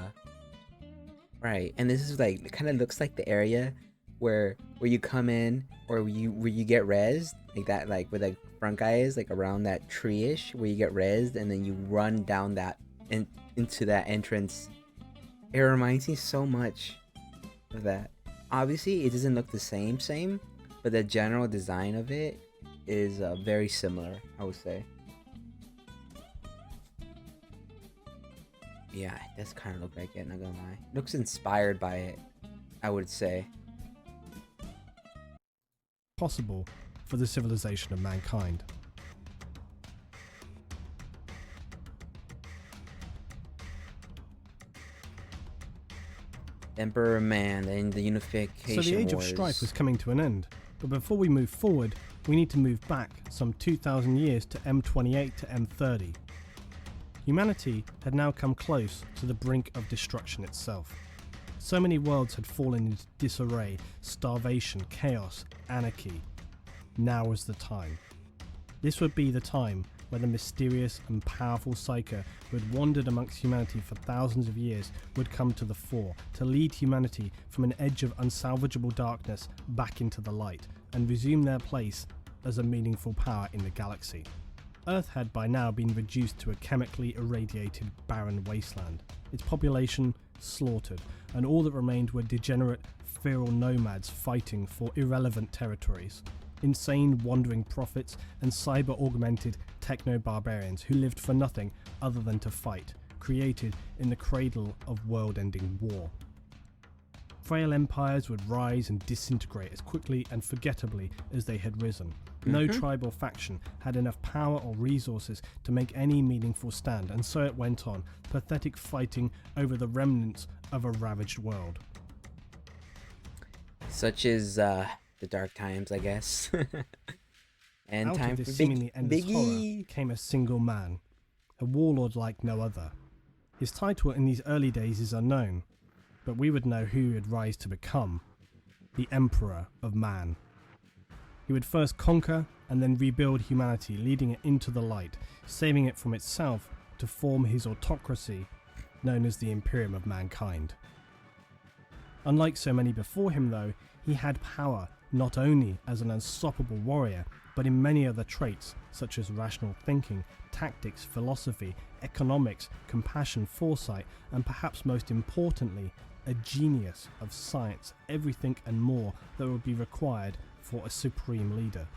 Right, and this is like, it kind of looks like the area where you come in, or where you get rezzed, like that, like where the front guy is, like around that tree-ish, where you get rezzed, and then you run down that, into that entrance. It reminds me so much of that. Obviously, it doesn't look the same, but the general design of it is very similar, I would say. Yeah, it does kind of look like it, not gonna lie. Looks inspired by it, I would say. Possible for the civilization of mankind. Emperor Man and the Unification So the age Wars. of strife was coming to an end, but before we move forward, we need to move back some 2,000 years to M28 to M30. Humanity had now come close to the brink of destruction itself. So many worlds had fallen into disarray, starvation, chaos, anarchy. Now was the time. This would be the time where the mysterious and powerful Psyker who had wandered amongst humanity for thousands of years would come to the fore to lead humanity from an edge of unsalvageable darkness back into the light and resume their place as a meaningful power in the galaxy. Earth had by now been reduced to a chemically irradiated barren wasteland, its population slaughtered, and all that remained were degenerate feral nomads fighting for irrelevant territories. Insane wandering prophets and cyber-augmented techno-barbarians who lived for nothing other than to fight, created in the cradle of world-ending war. Frail empires would rise and disintegrate as quickly and forgettably as they had risen. No tribal faction had enough power or resources to make any meaningful stand, and so it went on, pathetic fighting over the remnants of a ravaged world. Such is the dark times, I guess. And Out time of for this seemingly endless horror Biggie. came a single man, a warlord like no other. His title in these early days is unknown, but we would know who he would rise to become: the Emperor of Man. He would first conquer and then rebuild humanity, leading it into the light, saving it from itself to form his autocracy, known as the Imperium of Mankind. Unlike so many before him though, he had power not only as an unstoppable warrior, but in many other traits such as rational thinking, tactics, philosophy, economics, compassion, foresight, and perhaps most importantly, a genius of science, everything and more that would be required for a supreme leader.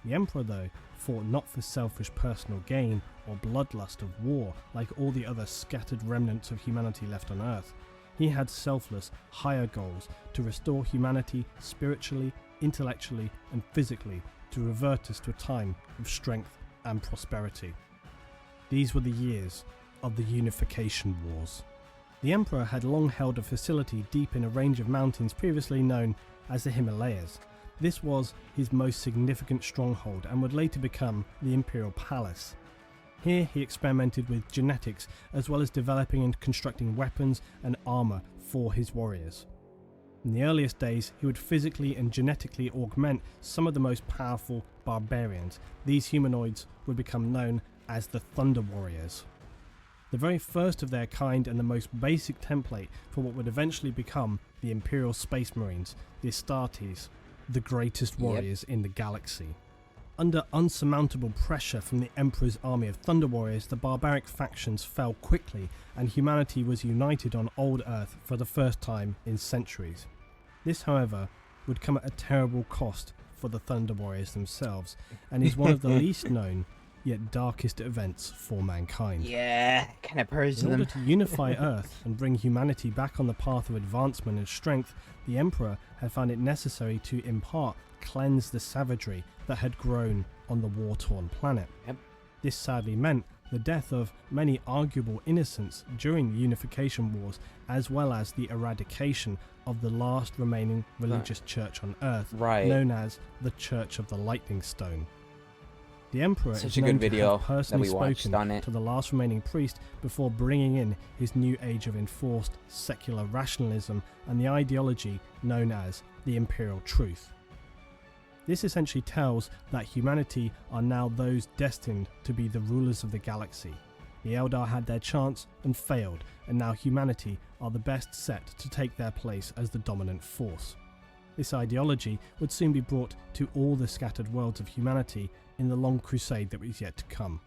The Emperor, though, fought not for selfish personal gain or bloodlust of war like all the other scattered remnants of humanity left on Earth. He had selfless, higher goals to restore humanity spiritually, intellectually, and physically, to revert us to a time of strength and prosperity. These were the years of the Unification Wars. The Emperor had long held a facility deep in a range of mountains previously known as the Himalayas. This was his most significant stronghold and would later become the Imperial Palace. Here he experimented with genetics as well as developing and constructing weapons and armour for his warriors. In the earliest days, he would physically and genetically augment some of the most powerful barbarians. These humanoids would become known as the Thunder Warriors. The very first of their kind and the most basic template for what would eventually become the Imperial Space Marines, the Astartes, the greatest warriors in the galaxy. Under unsurmountable pressure from the Emperor's army of Thunder Warriors, the barbaric factions fell quickly and humanity was united on Old Earth for the first time in centuries. This, however, would come at a terrible cost for the Thunder Warriors themselves, and is one of the least known yet darkest events for mankind. Yeah, kind of purged In them. order to unify Earth and bring humanity back on the path of advancement and strength, the Emperor had found it necessary to in part cleanse the savagery that had grown on the war-torn planet. Yep. This sadly meant the death of many arguable innocents during the Unification Wars, as well as the eradication of the last remaining religious church on Earth, known as the Church of the Lightning Stone. The Emperor Such is a known good to video have that personally we watched spoken on it. to the last remaining priest before bringing in his new age of enforced secular rationalism and the ideology known as the Imperial Truth. This essentially tells that humanity are now those destined to be the rulers of the galaxy. The Eldar had their chance and failed, and now humanity are the best set to take their place as the dominant force. This ideology would soon be brought to all the scattered worlds of humanity in the long crusade that was yet to come.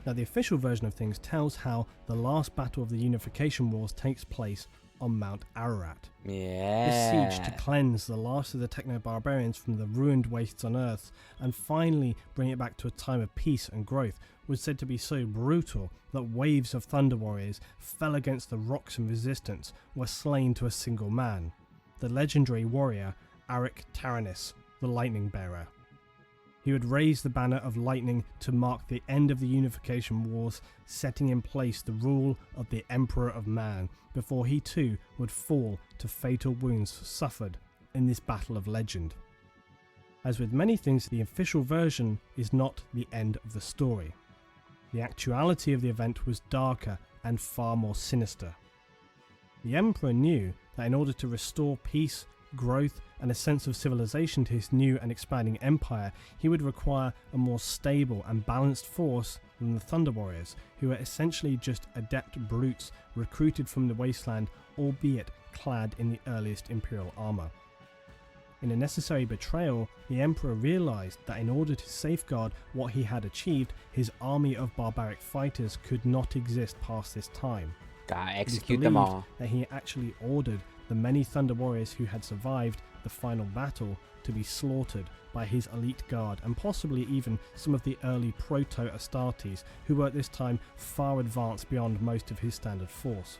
Now, the official version of things tells how the last battle of the Unification Wars takes place on Mount Ararat. Yeah. This siege to cleanse the last of the techno-barbarians from the ruined wastes on Earth and finally bring it back to a time of peace and growth was said to be so brutal that waves of Thunder Warriors fell against the rocks and resistance were slain to a single man, the legendary warrior Arik Taranis, the Lightning Bearer. He would raise the banner of lightning to mark the end of the Unification Wars, setting in place the rule of the Emperor of Man, before he too would fall to fatal wounds suffered in this battle of legend. As with many things, the official version is not the end of the story. The actuality of the event was darker and far more sinister. The Emperor knew that in order to restore peace, growth and a sense of civilization to his new and expanding empire, he would require a more stable and balanced force than the Thunder Warriors, who were essentially just adept brutes recruited from the wasteland, albeit clad in the earliest Imperial armor. In a necessary betrayal, the Emperor realized that in order to safeguard what he had achieved, his army of barbaric fighters could not exist past this time. Gotta It is execute them believed all. that he actually ordered the many Thunder Warriors who had survived the final battle to be slaughtered by his elite guard, and possibly even some of the early proto-Astartes who were at this time far advanced beyond most of his standard force.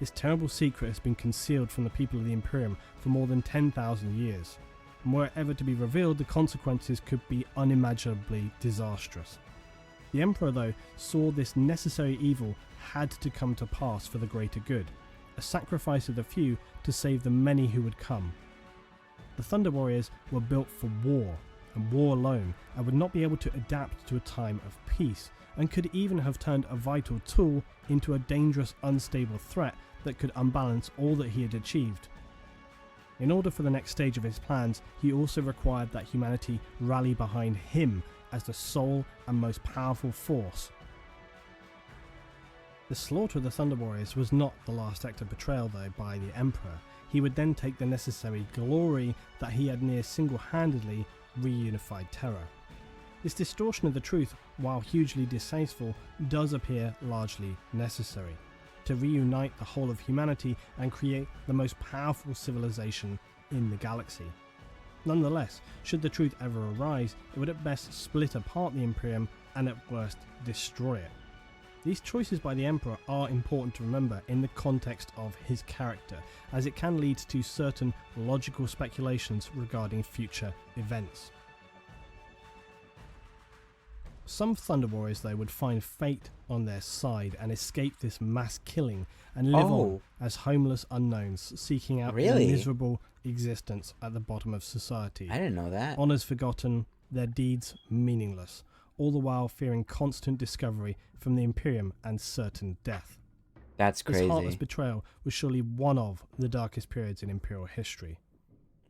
This terrible secret has been concealed from the people of the Imperium for more than 10,000 years, and were it ever to be revealed, the consequences could be unimaginably disastrous. The Emperor, though, saw this necessary evil had to come to pass for the greater good, a sacrifice of the few to save the many who would come. The Thunder Warriors were built for war, and war alone, and would not be able to adapt to a time of peace, and could even have turned a vital tool into a dangerous, unstable threat that could unbalance all that he had achieved. In order for the next stage of his plans, he also required that humanity rally behind him as the sole and most powerful force. The slaughter of the Thunder Warriors was not the last act of betrayal, though, by the Emperor. He would then take the necessary glory that he had near single-handedly reunified Terra. This distortion of the truth, while hugely distasteful, does appear largely necessary to reunite the whole of humanity and create the most powerful civilization in the galaxy. Nonetheless, should the truth ever arise, it would at best split apart the Imperium and at worst destroy it. These choices by the Emperor are important to remember in the context of his character, as it can lead to certain logical speculations regarding future events. Some Thunder Warriors, though, would find fate on their side and escape this mass killing and live on as homeless unknowns, seeking out a miserable existence at the bottom of society. I didn't know that. Honours forgotten, their deeds meaningless, all the while fearing constant discovery from the Imperium and certain death. That's This heartless crazy. betrayal was surely one of the darkest periods in Imperial history.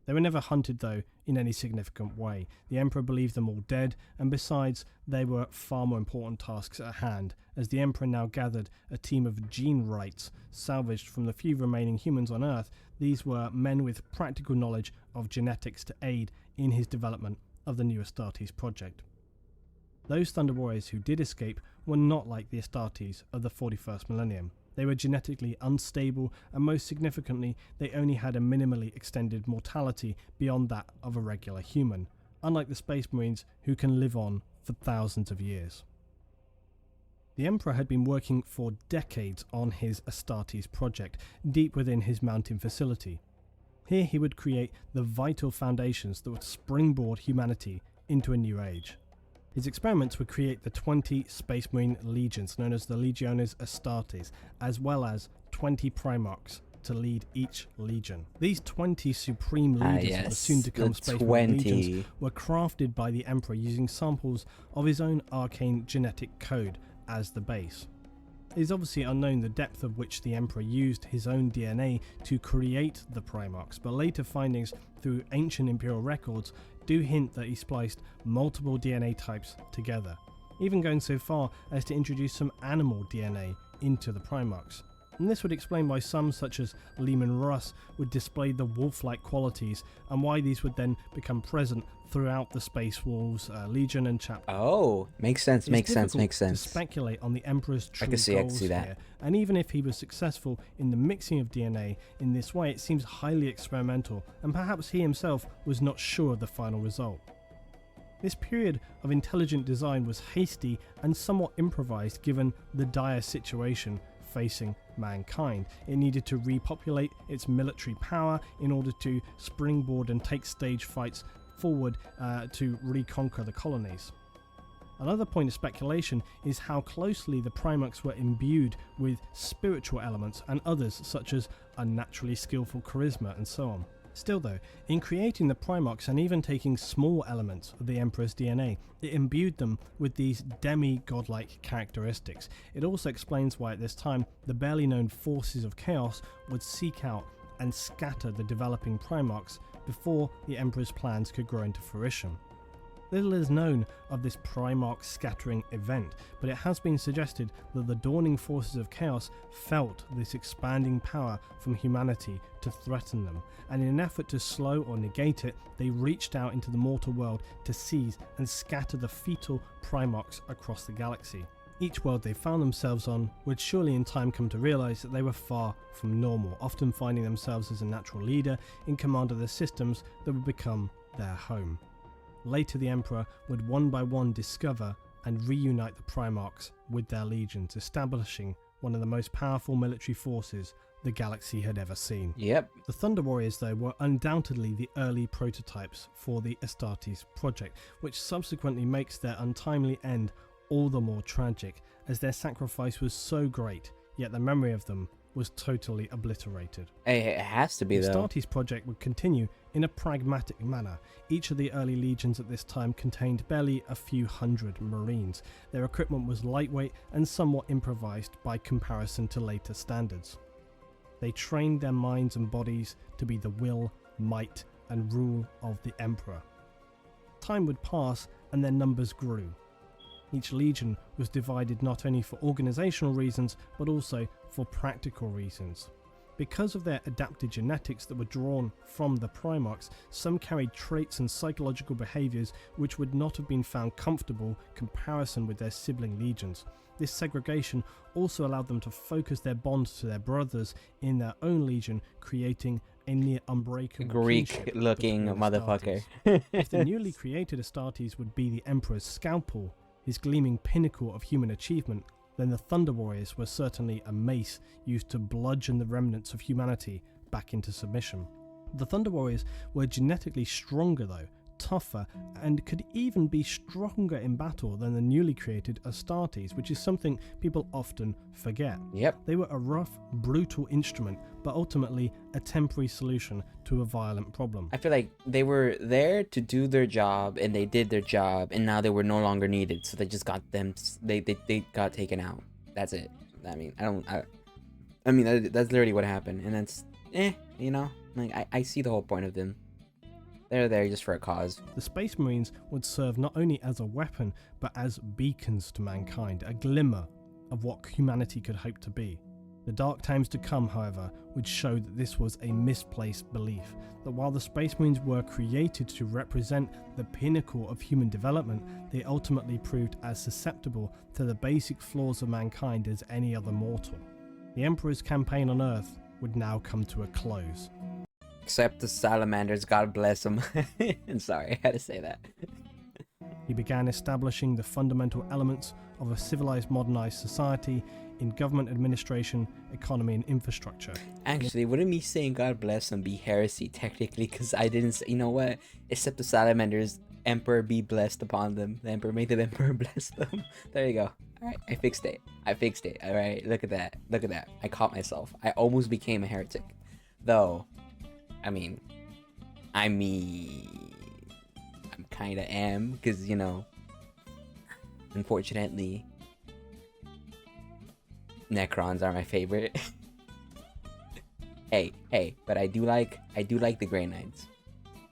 They were never hunted, though, in any significant way. The Emperor believed them all dead, and besides, they were far more important tasks at hand, as the Emperor now gathered a team of gene wrights salvaged from the few remaining humans on Earth. These were men with practical knowledge of genetics to aid in his development of the new Astartes project. Those Thunder Warriors who did escape were not like the Astartes of the 41st millennium. They were genetically unstable, and most significantly, they only had a minimally extended mortality beyond that of a regular human, unlike the Space Marines who can live on for thousands of years. The Emperor had been working for decades on his Astartes project, deep within his mountain facility. Here he would create the vital foundations that would springboard humanity into a new age. His experiments would create the 20 Space Marine legions known as the Legiones Astartes, as well as 20 Primarchs to lead each legion. These 20 supreme leaders of the soon-to-come Space Marine legions were crafted by the Emperor using samples of his own arcane genetic code as the base. It is obviously unknown the depth of which the Emperor used his own DNA to create the Primarchs, but later findings through ancient Imperial records do hint that he spliced multiple DNA types together, even going so far as to introduce some animal DNA into the Primarchs. And this would explain why some, such as Lehman Russ, would display the wolf-like qualities, and why these would then become present throughout the Space Wolves Legion and chapter. Oh, makes sense, makes sense. To speculate on the Emperor's true goals I can see that. here, and even if he was successful in the mixing of DNA in this way, it seems highly experimental, and perhaps he himself was not sure of the final result. This period of intelligent design was hasty and somewhat improvised given the dire situation facing mankind. It needed to repopulate its military power in order to springboard and take stage fights forward to reconquer the colonies. Another point of speculation is how closely the Primarchs were imbued with spiritual elements and others such as unnaturally skillful charisma and so on. Still though, in creating the Primarchs and even taking small elements of the Emperor's DNA, it imbued them with these demi-godlike characteristics. It also explains why at this time the barely known forces of chaos would seek out and scatter the developing Primarchs before the Emperor's plans could grow into fruition. Little is known of this Primarch scattering event, but it has been suggested that the dawning forces of chaos felt this expanding power from humanity to threaten them, and in an effort to slow or negate it, they reached out into the mortal world to seize and scatter the fetal Primarchs across the galaxy. Each world they found themselves on would surely in time come to realise that they were far from normal, often finding themselves as a natural leader in command of the systems that would become their home. Later the Emperor would one by one discover and reunite the Primarchs with their legions, establishing one of the most powerful military forces the galaxy had ever seen. Yep. The Thunder Warriors, though, were undoubtedly the early prototypes for the Astartes project, which subsequently makes their untimely end all the more tragic, as their sacrifice was so great, yet the memory of them was totally obliterated. Hey, it has to be, the though. Astartes project would continue in a pragmatic manner. Each of the early legions at this time contained barely a few hundred marines. Their equipment was lightweight and somewhat improvised by comparison to later standards. They trained their minds and bodies to be the will, might, and rule of the Emperor. Time would pass and their numbers grew. Each legion was divided not only for organizational reasons, but also for practical reasons. Because of their adapted genetics that were drawn from the Primarchs, some carried traits and psychological behaviors which would not have been found comfortable comparison with their sibling legions. This segregation also allowed them to focus their bond to their brothers in their own legion, creating a near unbreakable Greek-looking motherfucker. If the newly created Astartes would be the Emperor's scalpel, his gleaming pinnacle of human achievement, then the Thunder Warriors were certainly a mace used to bludgeon the remnants of humanity back into submission. The Thunder Warriors were genetically stronger though, tougher, and could even be stronger in battle than the newly created Astartes, which is something people often forget. Yep. They were a rough, brutal instrument, but ultimately a temporary solution to a violent problem. I feel like they were there to do their job, and they did their job, and now they were no longer needed, so they just got them. They got taken out. That's it. I mean, that's literally what happened, and that's you know, like I see the whole point of them. They're there just for a cause. The Space Marines would serve not only as a weapon, but as beacons to mankind, a glimmer of what humanity could hope to be. The dark times to come, however, would show that this was a misplaced belief, that while the Space Marines were created to represent the pinnacle of human development, they ultimately proved as susceptible to the basic flaws of mankind as any other mortal. The Emperor's campaign on Earth would now come to a close. Except the salamanders, God bless them. I'm sorry, I had to say that. He began establishing the fundamental elements of a civilized, modernized society in government administration, economy, and infrastructure. Actually, wouldn't me saying God bless them be heresy technically? Because I didn't say, you know what? Except the salamanders, Emperor be blessed upon them. The Emperor, may the Emperor bless them. There you go. Alright, I fixed it. Alright, look at that. I caught myself. I almost became a heretic. Though, I mean, I'm kinda am, because, you know, unfortunately, Necrons are my favorite. hey, but I do like the Grey Knights.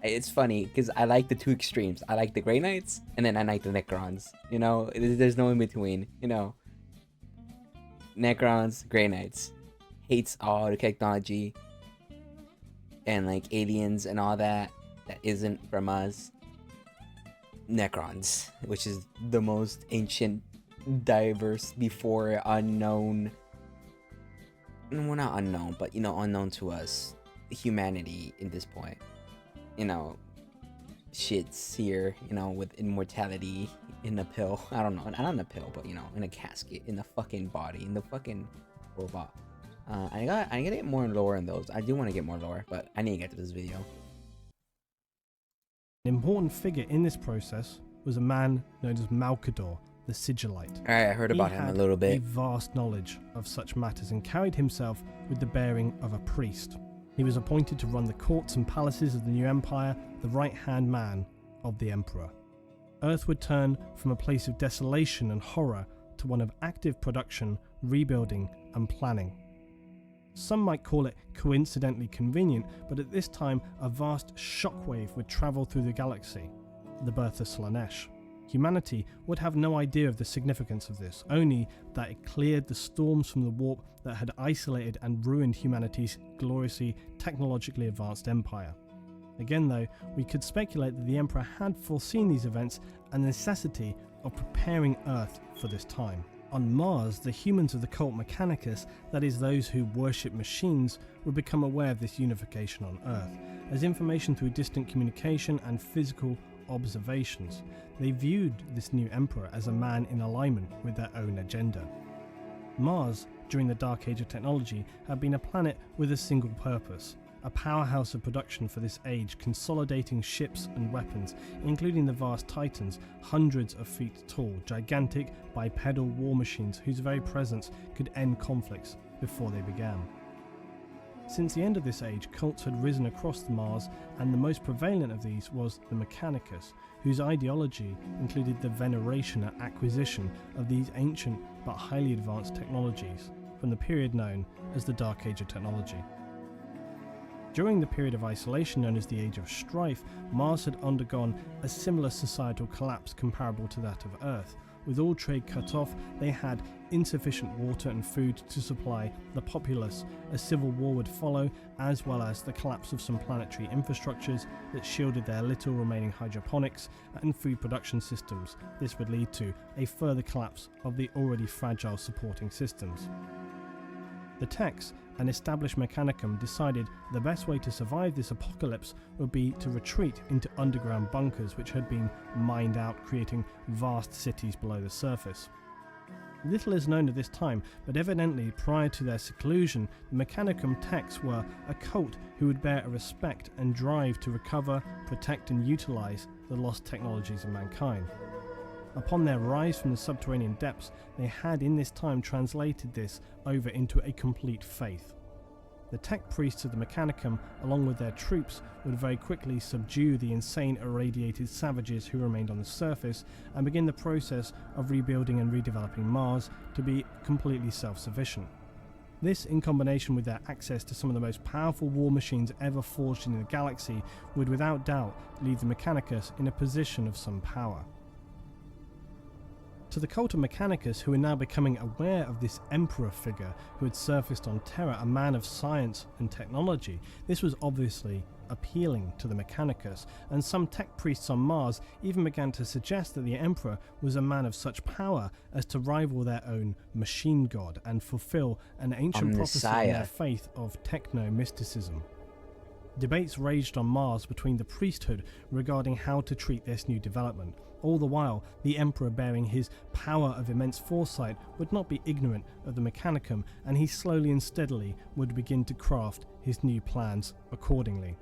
It's funny, because I like the two extremes. I like the Grey Knights, and then I like the Necrons. You know, there's no in between, you know. Necrons, Grey Knights. Hates all the technology and like aliens and all that isn't from us. Necrons, which is the most ancient, diverse, before unknown, well, not unknown, but, you know, unknown to us, humanity in this point, you know, shit's here, you know, with immortality in a pill. I don't know, not in a pill, but, you know, in a casket, in the fucking body, in the fucking robot. I gotta get more lore in those. I do want to get more lore, but I need to get to this video. An important figure in this process was a man known as Malcador, the Sigillite. Alright, I heard about him a little bit. He had a vast knowledge of such matters and carried himself with the bearing of a priest. He was appointed to run the courts and palaces of the new empire, the right-hand man of the emperor. Earth would turn from a place of desolation and horror to one of active production, rebuilding, and planning. Some might call it coincidentally convenient, but at this time a vast shockwave would travel through the galaxy, the birth of Slaanesh. Humanity would have no idea of the significance of this, only that it cleared the storms from the warp that had isolated and ruined humanity's gloriously technologically advanced empire. Again though, we could speculate that the Emperor had foreseen these events and the necessity of preparing Earth for this time. On Mars, the humans of the cult Mechanicus, that is those who worship machines, would become aware of this unification on Earth, as information through distant communication and physical observations. They viewed this new emperor as a man in alignment with their own agenda. Mars, during the Dark Age of technology, had been a planet with a single purpose, a powerhouse of production for this age, consolidating ships and weapons, including the vast Titans, hundreds of feet tall, gigantic bipedal war machines whose very presence could end conflicts before they began. Since the end of this age, cults had risen across the Mars, and the most prevalent of these was the Mechanicus, whose ideology included the veneration and acquisition of these ancient but highly advanced technologies from the period known as the Dark Age of technology. During the period of isolation known as the Age of Strife, Mars had undergone a similar societal collapse comparable to that of Earth. With all trade cut off, they had insufficient water and food to supply the populace. A civil war would follow, as well as the collapse of some planetary infrastructures that shielded their little remaining hydroponics and food production systems. This would lead to a further collapse of the already fragile supporting systems. The Techs, an established Mechanicum, decided the best way to survive this apocalypse would be to retreat into underground bunkers which had been mined out, creating vast cities below the surface. Little is known at this time, but evidently prior to their seclusion, the Mechanicum techs were a cult who would bear a respect and drive to recover, protect and utilise the lost technologies of mankind. Upon their rise from the subterranean depths, they had in this time translated this over into a complete faith. The tech priests of the Mechanicum, along with their troops, would very quickly subdue the insane irradiated savages who remained on the surface and begin the process of rebuilding and redeveloping Mars to be completely self-sufficient. This, in combination with their access to some of the most powerful war machines ever forged in the galaxy, would without doubt leave the Mechanicus in a position of some power. To the cult of Mechanicus, who are now becoming aware of this emperor figure who had surfaced on Terra, a man of science and technology, this was obviously appealing to the Mechanicus, and some tech priests on Mars even began to suggest that the emperor was a man of such power as to rival their own machine god and fulfill an ancient prophecy in their faith of techno-mysticism. Debates raged on Mars between the priesthood regarding how to treat this new development. All the while, the Emperor, bearing his power of immense foresight, would not be ignorant of the Mechanicum, and he slowly and steadily would begin to craft his new plans accordingly.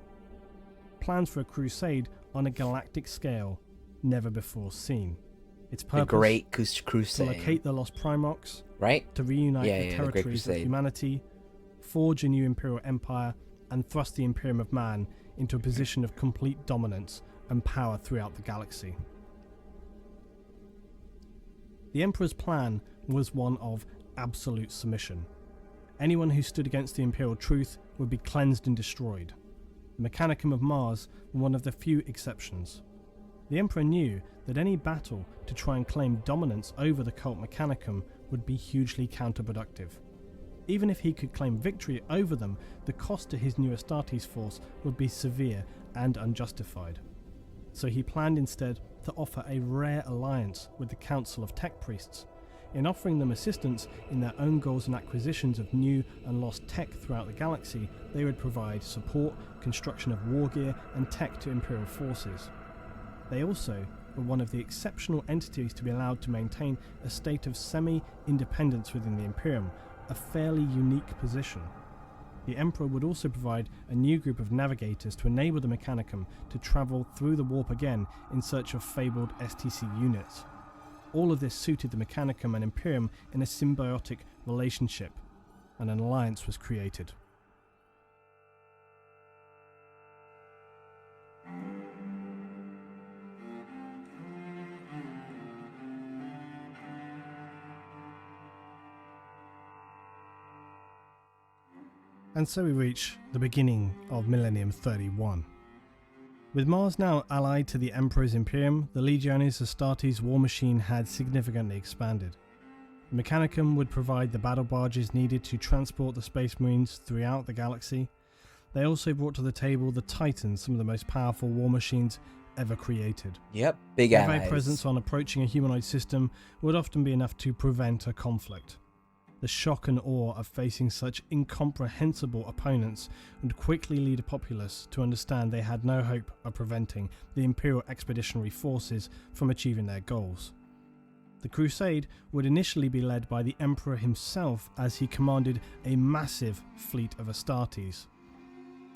Plans for a crusade on a galactic scale never before seen. Its purpose, the Great to Crusade. locate the lost Primarchs, Right? to reunite the the Great territories of Crusade. humanity, forge a new Imperial Empire, and thrust the Imperium of Man into a position of complete dominance and power throughout the galaxy. The Emperor's plan was one of absolute submission. Anyone who stood against the Imperial truth would be cleansed and destroyed. The Mechanicum of Mars were one of the few exceptions. The Emperor knew that any battle to try and claim dominance over the cult Mechanicum would be hugely counterproductive. Even if he could claim victory over them, the cost to his new Astartes force would be severe and unjustified. So he planned instead to offer a rare alliance with the Council of Tech Priests. In offering them assistance in their own goals and acquisitions of new and lost tech throughout the galaxy, they would provide support, construction of war gear and tech to Imperial forces. They also were one of the exceptional entities to be allowed to maintain a state of semi-independence within the Imperium, a fairly unique position. The Emperor would also provide a new group of navigators to enable the Mechanicum to travel through the warp again in search of fabled STC units. All of this suited the Mechanicum and Imperium in a symbiotic relationship, and an alliance was created. And so we reach the beginning of Millennium 31. With Mars now allied to the Emperor's Imperium, the Legiones Astartes war machine had significantly expanded. The Mechanicum would provide the battle barges needed to transport the Space Marines throughout the galaxy. They also brought to the table the Titans, some of the most powerful war machines ever created. Yep, big Their allies. very presence on approaching a humanoid system would often be enough to prevent a conflict. The shock and awe of facing such incomprehensible opponents would quickly lead a populace to understand they had no hope of preventing the Imperial Expeditionary Forces from achieving their goals. The crusade would initially be led by the Emperor himself, as he commanded a massive fleet of Astartes.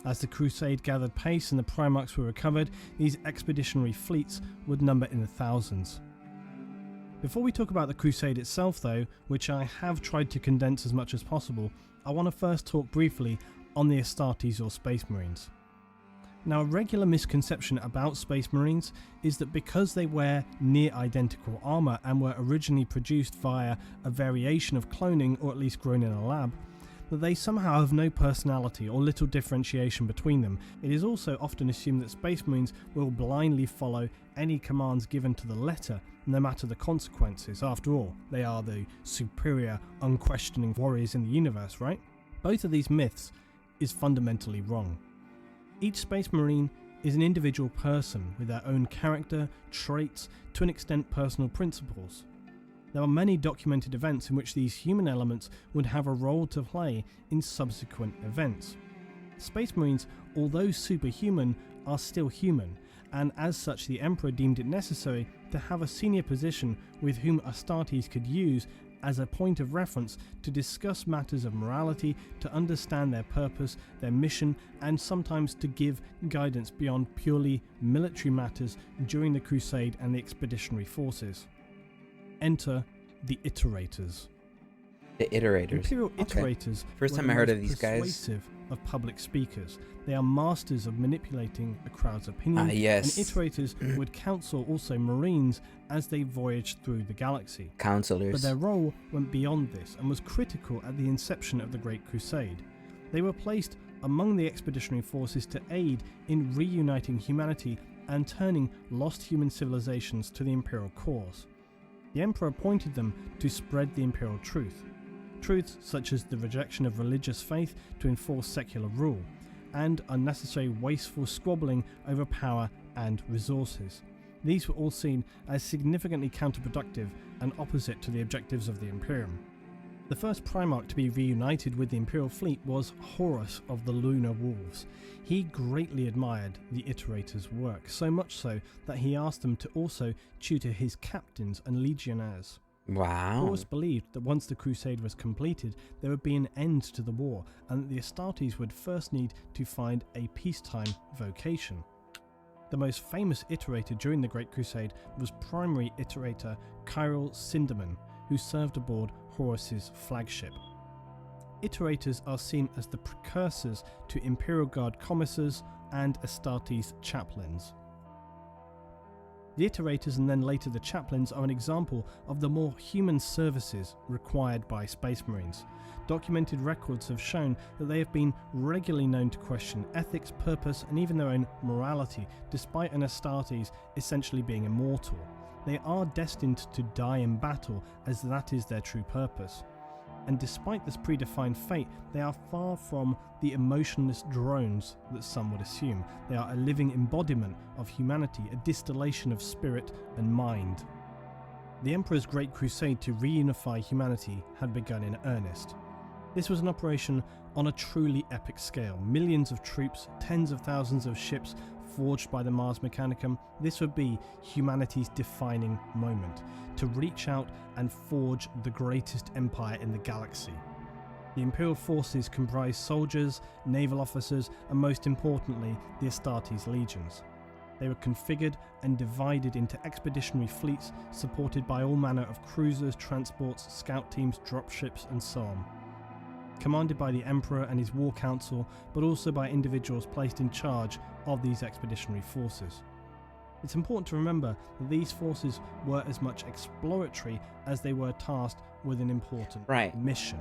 As the crusade gathered pace and the Primarchs were recovered, these expeditionary fleets would number in the thousands. Before we talk about the crusade itself though, which I have tried to condense as much as possible, I want to first talk briefly on the Astartes or Space Marines. Now, a regular misconception about Space Marines is that because they wear near identical armour and were originally produced via a variation of cloning, or at least grown in a lab, that they somehow have no personality or little differentiation between them. It is also often assumed that Space Marines will blindly follow any commands given to the letter, no matter the consequences. After all, they are the superior, unquestioning warriors in the universe, right? Both of these myths is fundamentally wrong. Each Space Marine is an individual person with their own character, traits, to an extent personal principles. There are many documented events in which these human elements would have a role to play in subsequent events. Space Marines, although superhuman, are still human, and as such the Emperor deemed it necessary to have a senior position with whom Astartes could use as a point of reference to discuss matters of morality, to understand their purpose, their mission, and sometimes to give guidance beyond purely military matters during the crusade and the expeditionary forces. Enter the Iterators. The Iterators. Imperial Okay. Iterators First were time the I heard most of these guys. persuasive of public speakers. They are masters of manipulating a crowd's opinion. Yes. And Iterators would counsel also Marines as they voyaged through the galaxy. Counselors. But their role went beyond this and was critical at the inception of the Great Crusade. They were placed among the expeditionary forces to aid in reuniting humanity and turning lost human civilizations to the Imperial cause. The Emperor appointed them to spread the Imperial truth. Truths such as the rejection of religious faith to enforce secular rule, and unnecessary wasteful squabbling over power and resources. These were all seen as significantly counterproductive and opposite to the objectives of the Imperium. The first Primarch to be reunited with the Imperial fleet was Horus of the Lunar Wolves. He greatly admired the Iterators' work, so much so that he asked them to also tutor his captains and legionnaires. Wow. Horus believed that once the crusade was completed, there would be an end to the war, and that the Astartes would first need to find a peacetime vocation. The most famous Iterator during the Great Crusade was primary Iterator Kyril Sindaman, who served aboard Horus's flagship. Iterators are seen as the precursors to Imperial Guard commissars and Astartes chaplains. The Iterators and then later the chaplains are an example of the more human services required by Space Marines. Documented records have shown that they have been regularly known to question ethics, purpose, and even their own morality, despite an Astartes essentially being immortal. They are destined to die in battle, as that is their true purpose. And despite this predefined fate, they are far from the emotionless drones that some would assume. They are a living embodiment of humanity, a distillation of spirit and mind. The Emperor's Great Crusade to reunify humanity had begun in earnest. This was an operation on a truly epic scale. Millions of troops, tens of thousands of ships forged by the Mars Mechanicum. This would be humanity's defining moment, to reach out and forge the greatest empire in the galaxy. The Imperial forces comprised soldiers, naval officers, and most importantly, the Astartes legions. They were configured and divided into expeditionary fleets supported by all manner of cruisers, transports, scout teams, dropships, and so on. Commanded by the Emperor and his war council, but also by individuals placed in charge of these expeditionary forces. It's important to remember that these forces were as much exploratory as they were tasked with an important mission.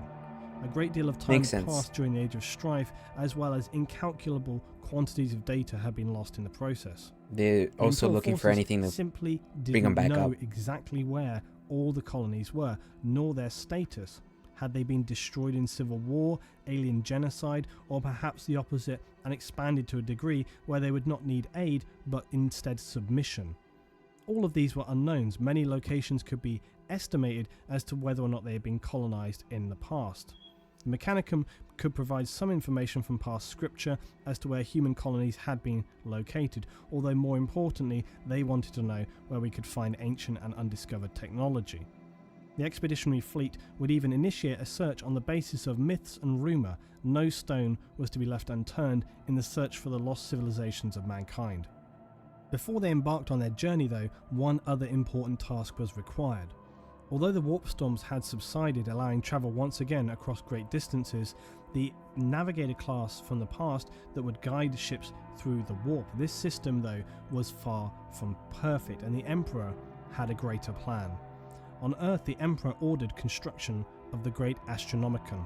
A great deal of time passed during the Age of Strife, as well as incalculable quantities of data have been lost in the process. They're also looking for anything to simply bring them back didn't up. know exactly where all the colonies were, nor their status. Had they been destroyed in civil war, alien genocide, or perhaps the opposite and expanded to a degree where they would not need aid but instead submission? All of these were unknowns. Many locations could be estimated as to whether or not they had been colonized in the past. The Mechanicum could provide some information from past scripture as to where human colonies had been located, although more importantly, they wanted to know where we could find ancient and undiscovered technology. The expeditionary fleet would even initiate a search on the basis of myths and rumour. No stone was to be left unturned in the search for the lost civilizations of mankind. Before they embarked on their journey though, one other important task was required. Although the warp storms had subsided, allowing travel once again across great distances, the navigator class from the past that would guide ships through the warp. This system though was far from perfect, and the Emperor had a greater plan. On Earth, the Emperor ordered construction of the Great Astronomicon.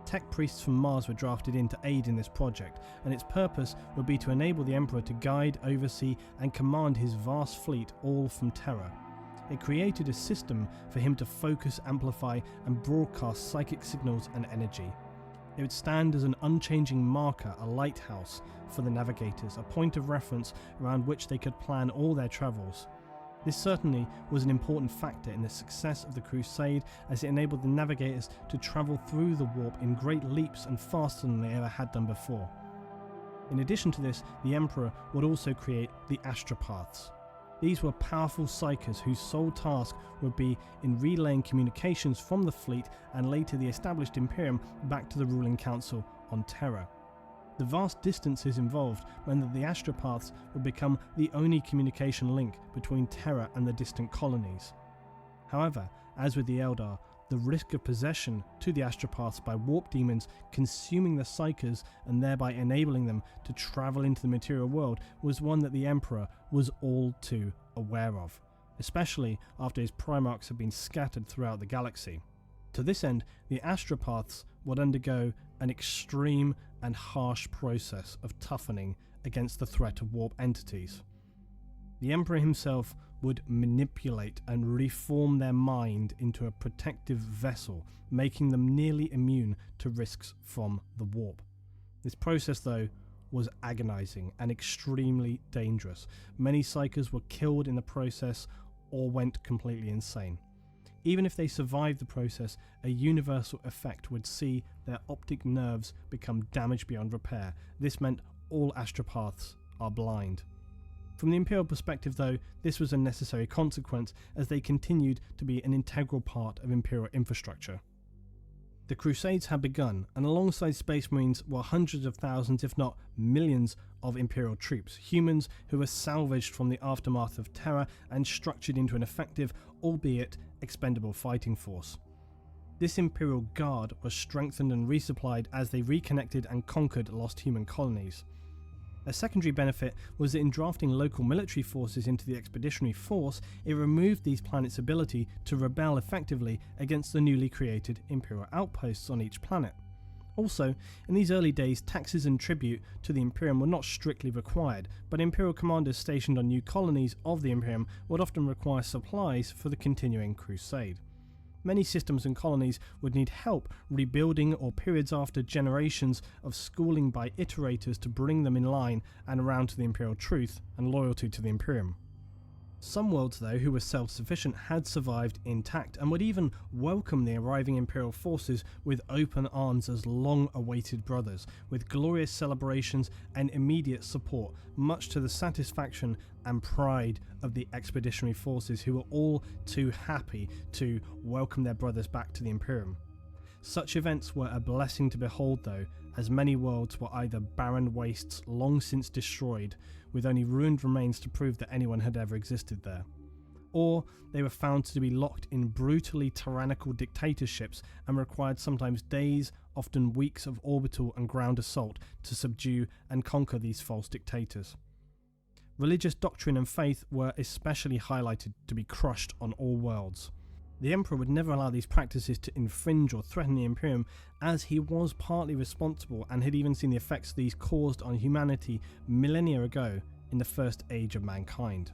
Tech priests from Mars were drafted in to aid in this project, and its purpose would be to enable the Emperor to guide, oversee, and command his vast fleet all from Terra. It created a system for him to focus, amplify, and broadcast psychic signals and energy. It would stand as an unchanging marker, a lighthouse for the navigators, a point of reference around which they could plan all their travels. This certainly was an important factor in the success of the Crusade, as it enabled the navigators to travel through the warp in great leaps and faster than they ever had done before. In addition to this, the Emperor would also create the astropaths. These were powerful psykers whose sole task would be in relaying communications from the fleet and later the established Imperium back to the ruling council on Terra. The vast distances involved meant that the astropaths would become the only communication link between Terra and the distant colonies. However, as with the Eldar, the risk of possession to the astropaths by warp demons consuming the psykers and thereby enabling them to travel into the material world was one that the Emperor was all too aware of, especially after his Primarchs had been scattered throughout the galaxy. To this end, the astropaths would undergo an extreme and harsh process of toughening against the threat of warp entities. The Emperor himself would manipulate and reform their mind into a protective vessel, making them nearly immune to risks from the warp. This process, though, was agonizing and extremely dangerous. Many psykers were killed in the process or went completely insane. Even if they survived the process, a universal effect would see their optic nerves become damaged beyond repair. This meant all astropaths are blind. From the Imperial perspective, though, this was a necessary consequence as they continued to be an integral part of Imperial infrastructure. The Crusades had begun, and alongside Space Marines were hundreds of thousands, if not millions, of Imperial troops, humans who were salvaged from the aftermath of Terra and structured into an effective, albeit expendable fighting force. This Imperial Guard was strengthened and resupplied as they reconnected and conquered lost human colonies. A secondary benefit was that in drafting local military forces into the expeditionary force, it removed these planets' ability to rebel effectively against the newly created Imperial outposts on each planet. Also, in these early days, taxes and tribute to the Imperium were not strictly required, but Imperial commanders stationed on new colonies of the Imperium would often require supplies for the continuing crusade. Many systems and colonies would need help rebuilding or periods after generations of schooling by iterators to bring them in line and around to the Imperial truth and loyalty to the Imperium. Some worlds, though, who were self-sufficient had survived intact and would even welcome the arriving Imperial forces with open arms as long-awaited brothers, with glorious celebrations and immediate support, much to the satisfaction and pride of the expeditionary forces who were all too happy to welcome their brothers back to the Imperium. Such events were a blessing to behold, though, as many worlds were either barren wastes long since destroyed, with only ruined remains to prove that anyone had ever existed there, or they were found to be locked in brutally tyrannical dictatorships and required sometimes days, often weeks of orbital and ground assault to subdue and conquer these false dictators. Religious doctrine and faith were especially highlighted to be crushed on all worlds. The Emperor would never allow these practices to infringe or threaten the Imperium, as he was partly responsible and had even seen the effects these caused on humanity millennia ago in the first age of mankind.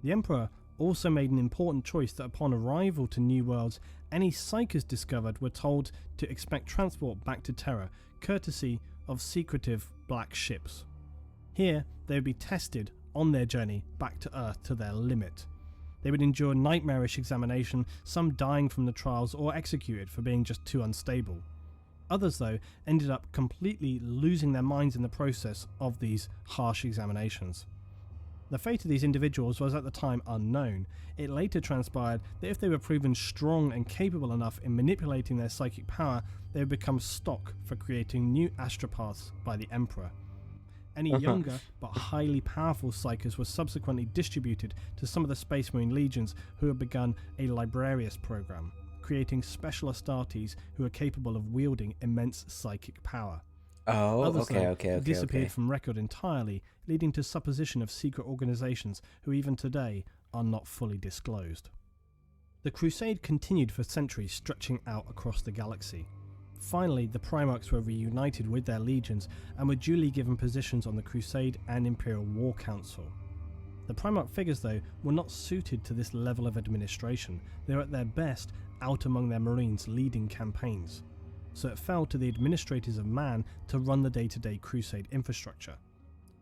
The Emperor also made an important choice that upon arrival to new worlds, any psykers discovered were told to expect transport back to Terra, courtesy of secretive black ships. Here, they would be tested on their journey back to Earth to their limit. They would endure nightmarish examination, some dying from the trials or executed for being just too unstable. Others, though, ended up completely losing their minds in the process of these harsh examinations. The fate of these individuals was at the time unknown. It later transpired that if they were proven strong and capable enough in manipulating their psychic power, they would become stock for creating new astropaths by the Emperor. Any younger but highly powerful psykers were subsequently distributed to some of the Space Marine legions who had begun a Librarius program, creating special Astartes who are capable of wielding immense psychic power. Oh, Others, okay. disappeared from record entirely, leading to supposition of secret organizations who even today are not fully disclosed. The Crusade continued for centuries, stretching out across the galaxy. Finally, the Primarchs were reunited with their legions and were duly given positions on the Crusade and Imperial War Council. The Primarch figures, though, were not suited to this level of administration. They were at their best out among their Marines leading campaigns. So it fell to the administrators of man to run the day-to-day Crusade infrastructure.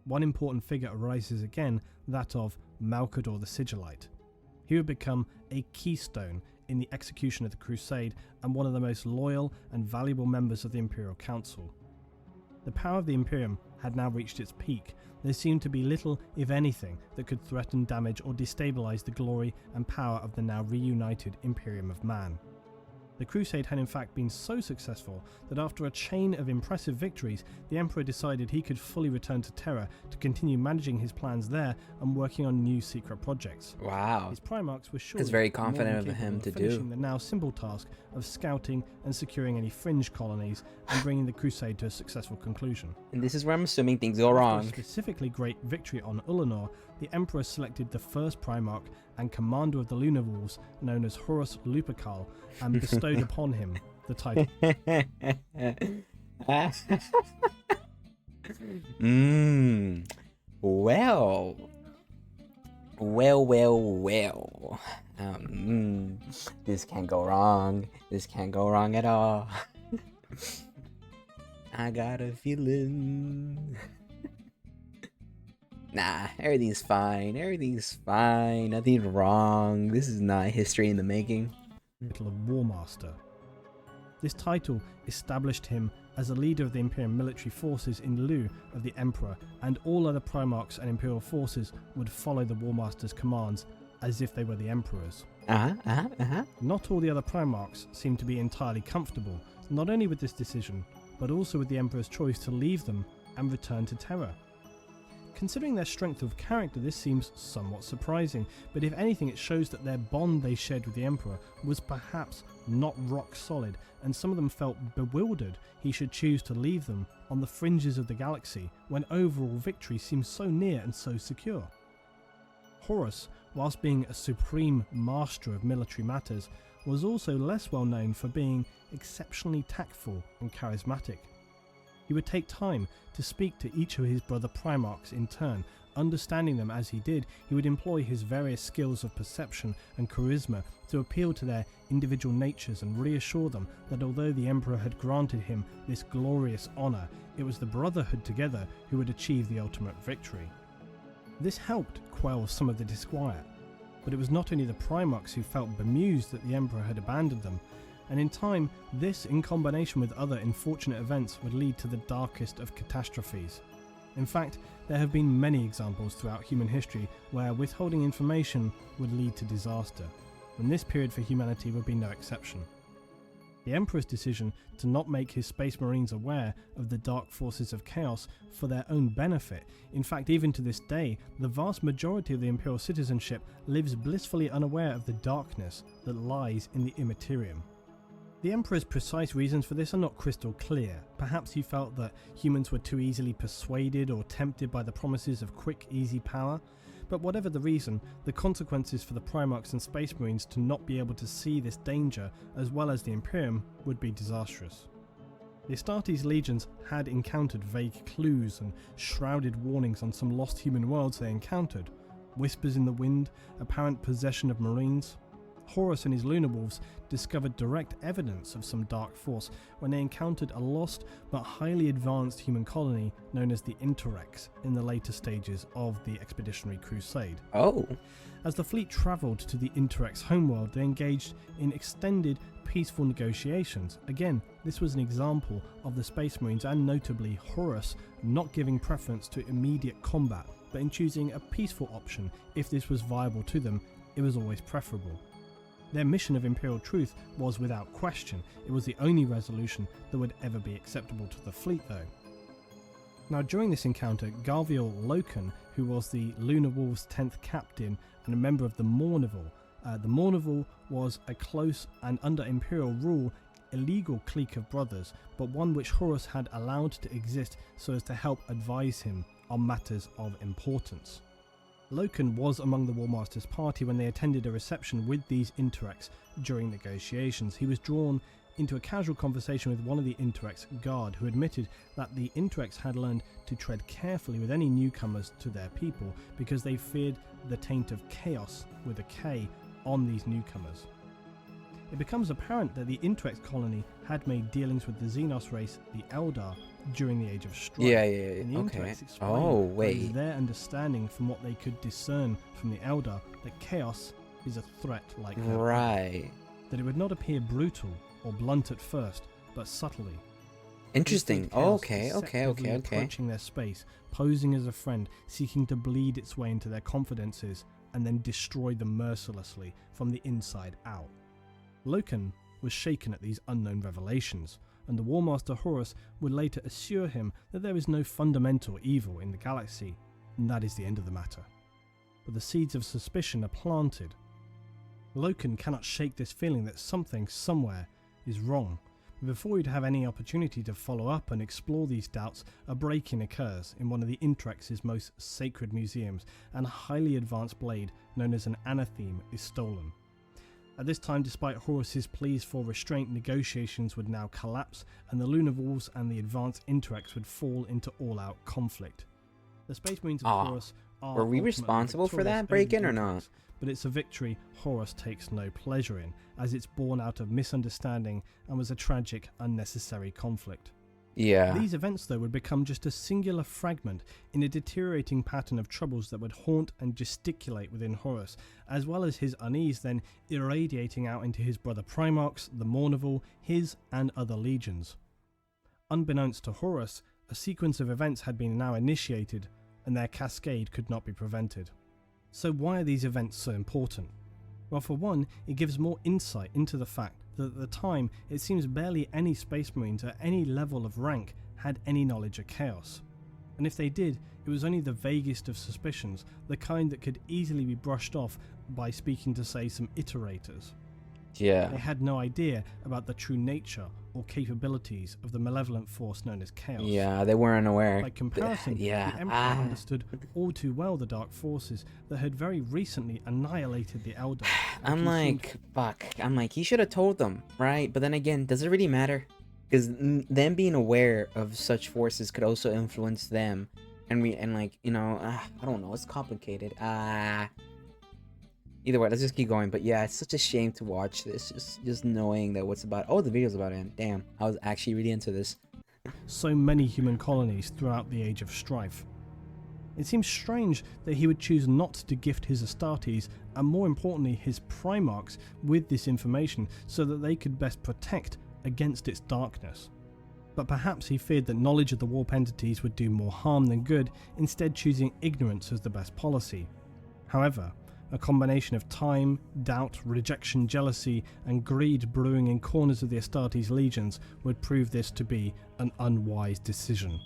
One important figure arises again, that of Malcador the Sigillite. He would become a keystone in the execution of the Crusade and one of the most loyal and valuable members of the Imperial Council. The power of the Imperium had now reached its peak. There seemed to be little, if anything, that could threaten, damage, or destabilize the glory and power of the now reunited Imperium of Man. The crusade had in fact been so successful that after a chain of impressive victories, the Emperor decided he could fully return to Terra to continue managing his plans there and working on new secret projects. Wow. His Primarchs were surely That's very more than confident of capable him to finishing do. the now simple task of scouting and securing any fringe colonies and bringing the crusade to a successful conclusion. And this is where I'm assuming things go After a wrong. specifically great victory on Ulanor, the Emperor selected the first Primarch and commander of the Lunar Wolves, known as Horus Lupercal, and bestowed upon him the title. Well. This can't go wrong. This can't go wrong at all. I got a feeling. Nah, everything's fine. Everything's fine. Nothing's wrong. This is not history in the making. Title of War Master. This title established him as a leader of the Imperium military forces in lieu of the Emperor, and all other Primarchs and Imperial forces would follow the War Master's commands as if they were the Emperor's. Not all the other Primarchs seemed to be entirely comfortable, not only with this decision, but also with the Emperor's choice to leave them and return to Terra. Considering their strength of character, this seems somewhat surprising, but if anything it shows that their bond they shared with the Emperor was perhaps not rock solid, and some of them felt bewildered he should choose to leave them on the fringes of the galaxy when overall victory seems so near and so secure. Horus, whilst being a supreme master of military matters, was also less well known for being exceptionally tactful and charismatic. He would take time to speak to each of his brother Primarchs in turn. Understanding them as he did, he would employ his various skills of perception and charisma to appeal to their individual natures and reassure them that although the Emperor had granted him this glorious honour, it was the Brotherhood together who would achieve the ultimate victory. This helped quell some of the disquiet, but it was not only the Primarchs who felt bemused that the Emperor had abandoned them, and in time, this in combination with other unfortunate events would lead to the darkest of catastrophes. In fact, there have been many examples throughout human history where withholding information would lead to disaster, and this period for humanity would be no exception. The Emperor's decision to not make his Space Marines aware of the dark forces of chaos for their own benefit. In fact, even to this day, the vast majority of the Imperial citizenship lives blissfully unaware of the darkness that lies in the Imperium. The Emperor's precise reasons for this are not crystal clear. Perhaps he felt that humans were too easily persuaded or tempted by the promises of quick, easy power. But whatever the reason, the consequences for the Primarchs and Space Marines to not be able to see this danger, as well as the Imperium, would be disastrous. The Astartes legions had encountered vague clues and shrouded warnings on some lost human worlds they encountered, whispers in the wind, apparent possession of Marines. Horus and his Lunar Wolves discovered direct evidence of some dark force when they encountered a lost but highly advanced human colony known as the Interrex in the later stages of the Expeditionary Crusade. Oh. As the fleet travelled to the Interrex homeworld, they engaged in extended peaceful negotiations. Again, this was an example of the Space Marines and notably Horus not giving preference to immediate combat, but in choosing a peaceful option. If this was viable to them, it was always preferable. Their mission of Imperial Truth was without question. It was the only resolution that would ever be acceptable to the fleet though. Now during this encounter, Garviel Loken, who was the Lunar Wolves' 10th captain and a member of the Mournival. The Mournival was a close and under Imperial rule illegal clique of brothers, but one which Horus had allowed to exist so as to help advise him on matters of importance. Loken was among the War Master's party when they attended a reception with these Interrex during negotiations. He was drawn into a casual conversation with one of the Interrex guard, who admitted that the Interrex had learned to tread carefully with any newcomers to their people because they feared the taint of chaos with a K on these newcomers. It becomes apparent that the Interrex colony had made dealings with the Xenos race, the Eldar, during the Age of Strife. Yeah. And the Okay. Interrex explained Oh, that it was wait. their understanding from what they could discern from the Eldar that chaos is a threat like no other. Right. That it would not appear brutal or blunt at first, but subtly. Interesting. This chaos Okay, is okay, okay, selectively okay. approaching their space, posing as a friend, seeking to bleed its way into their confidences, and then destroy them mercilessly from the inside out. Loken was shaken at these unknown revelations, and the War Master Horus would later assure him that there is no fundamental evil in the galaxy, and that is the end of the matter. But the seeds of suspicion are planted. Loken cannot shake this feeling that something, somewhere, is wrong. But before he'd have any opportunity to follow up and explore these doubts, a break-in occurs in one of the Intrex's most sacred museums, and a highly advanced blade known as an anatheme is stolen. At this time, despite Horus's pleas for restraint, negotiations would now collapse, and the Lunar Wolves and the advanced Intrex would fall into all-out conflict. The Space Marines of Horus are Were we ultimately responsible for victorious that over break-in the or not? Intrex, but it's a victory Horus takes no pleasure in, as it's born out of misunderstanding and was a tragic, unnecessary conflict. Yeah. These events, though, would become just a singular fragment in a deteriorating pattern of troubles that would haunt and gesticulate within Horus, as well as his unease then irradiating out into his brother Primarchs, the Mournival, his and other legions. Unbeknownst to Horus, a sequence of events had been now initiated, and their cascade could not be prevented. So why are these events so important? Well, for one, it gives more insight into the fact that at the time it seems barely any Space Marines at any level of rank had any knowledge of chaos. And if they did, it was only the vaguest of suspicions, the kind that could easily be brushed off by speaking to, say, some iterators. Yeah. They had no idea about the true nature or capabilities of the malevolent force known as chaos. Yeah, they weren't aware. By comparison, Yeah. the Emperor understood all too well the dark forces that had very recently annihilated the Eldar. I'm like, fuck. I'm like, he should have told them, right? But then again, does it really matter? Because them being aware of such forces could also influence them, and like, you know, I don't know. It's complicated. Either way, let's just keep going. But yeah, it's such a shame to watch this. Just knowing that what's about. Oh, the video's about it. Damn, I was actually really into this. So many human colonies throughout the Age of Strife. It seems strange that he would choose not to gift his Astartes, and more importantly his Primarchs, with this information so that they could best protect against its darkness. But perhaps he feared that knowledge of the warp entities would do more harm than good, instead choosing ignorance as the best policy. However, a combination of time, doubt, rejection, jealousy, and greed brewing in corners of the Astartes legions would prove this to be an unwise decision.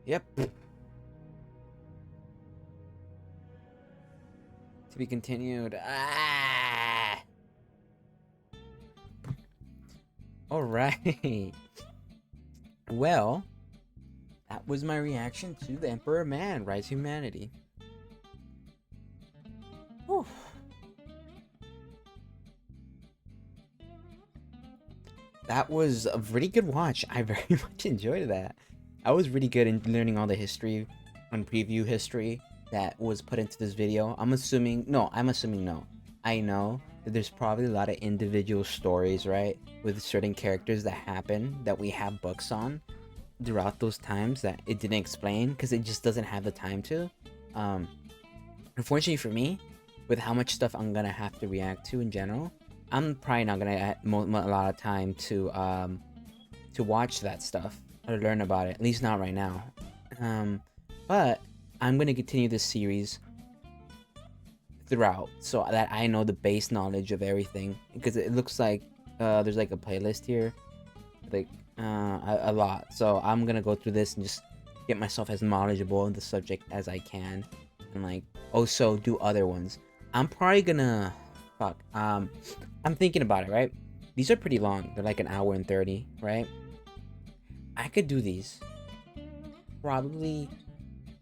Yep. To be continued. Alright. Well, that was my reaction to the Emperor of Man, Rise of Humanity. Whew. That was a really good watch. I very much enjoyed that. I was really good in learning all the history and preview history that was put into this video. I'm assuming no. I know that there's probably a lot of individual stories, right, with certain characters that happen that we have books on throughout those times that it didn't explain because it just doesn't have the time to. Unfortunately for me, with how much stuff I'm gonna have to react to in general, I'm probably not gonna have a lot of time to watch that stuff or learn about it, at least not right now. But I'm gonna continue this series throughout so that I know the base knowledge of everything, because it looks like there's like a playlist here, like a lot. So I'm gonna go through this and just get myself as knowledgeable in the subject as I can, and like also do other ones. I'm probably gonna I'm thinking about it, right? These are pretty long. They're like an hour and 30, right? I could do these probably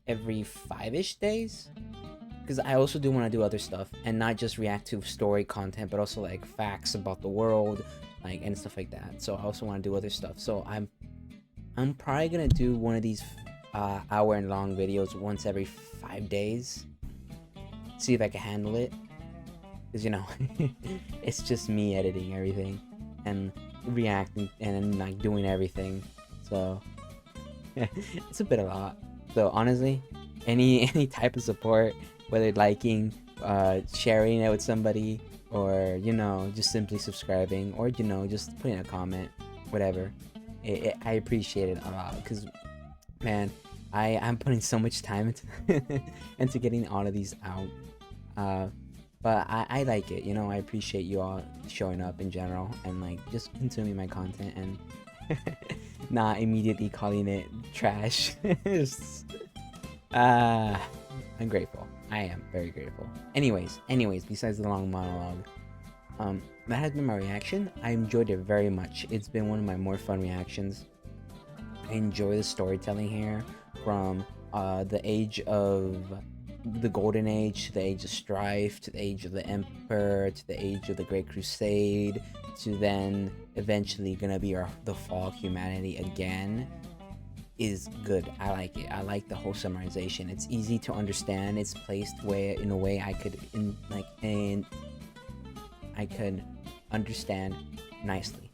every 5-ish days, because I also do want to do other stuff and not just react to story content, but also like facts about the world, like, and stuff like that. So I also want to do other stuff. So I'm probably gonna do one of these hour and long videos once every 5 days. See if I can handle it, because, you know, it's just me editing everything and reacting and like doing everything. So it's a bit a lot. So honestly, any type of support, whether liking, sharing it with somebody, or you know, just simply subscribing, or you know, just putting a comment, whatever. I appreciate it a lot, because man, I'm putting so much time into into getting all of these out. But I like it, you know. I appreciate you all showing up in general and like just consuming my content and not immediately calling it trash. I'm grateful. I am very grateful. Anyways, besides the long monologue, that has been my reaction. I enjoyed it very much. It's been one of my more fun reactions. I enjoy the storytelling here, from the age of the Golden Age to the age of Strife to the age of the Emperor to the age of the Great Crusade to then eventually gonna be the fall of humanity again, is good. I like it. I like the whole summarization. It's easy to understand. It's placed in a way I could understand nicely.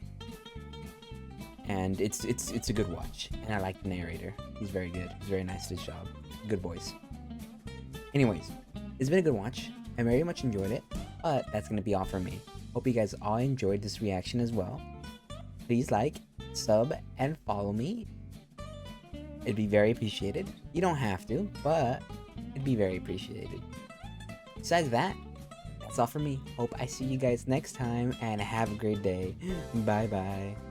And it's a good watch. And I like the narrator. He's very good. He's very nice at his job. Good voice. Anyways, it's been a good watch. I very much enjoyed it, but that's gonna be all for me. Hope you guys all enjoyed this reaction as well. Please like, sub, and follow me. It'd be very appreciated. You don't have to, but it'd be very appreciated. Besides that, that's all for me. Hope I see you guys next time, and have a great day. Bye bye.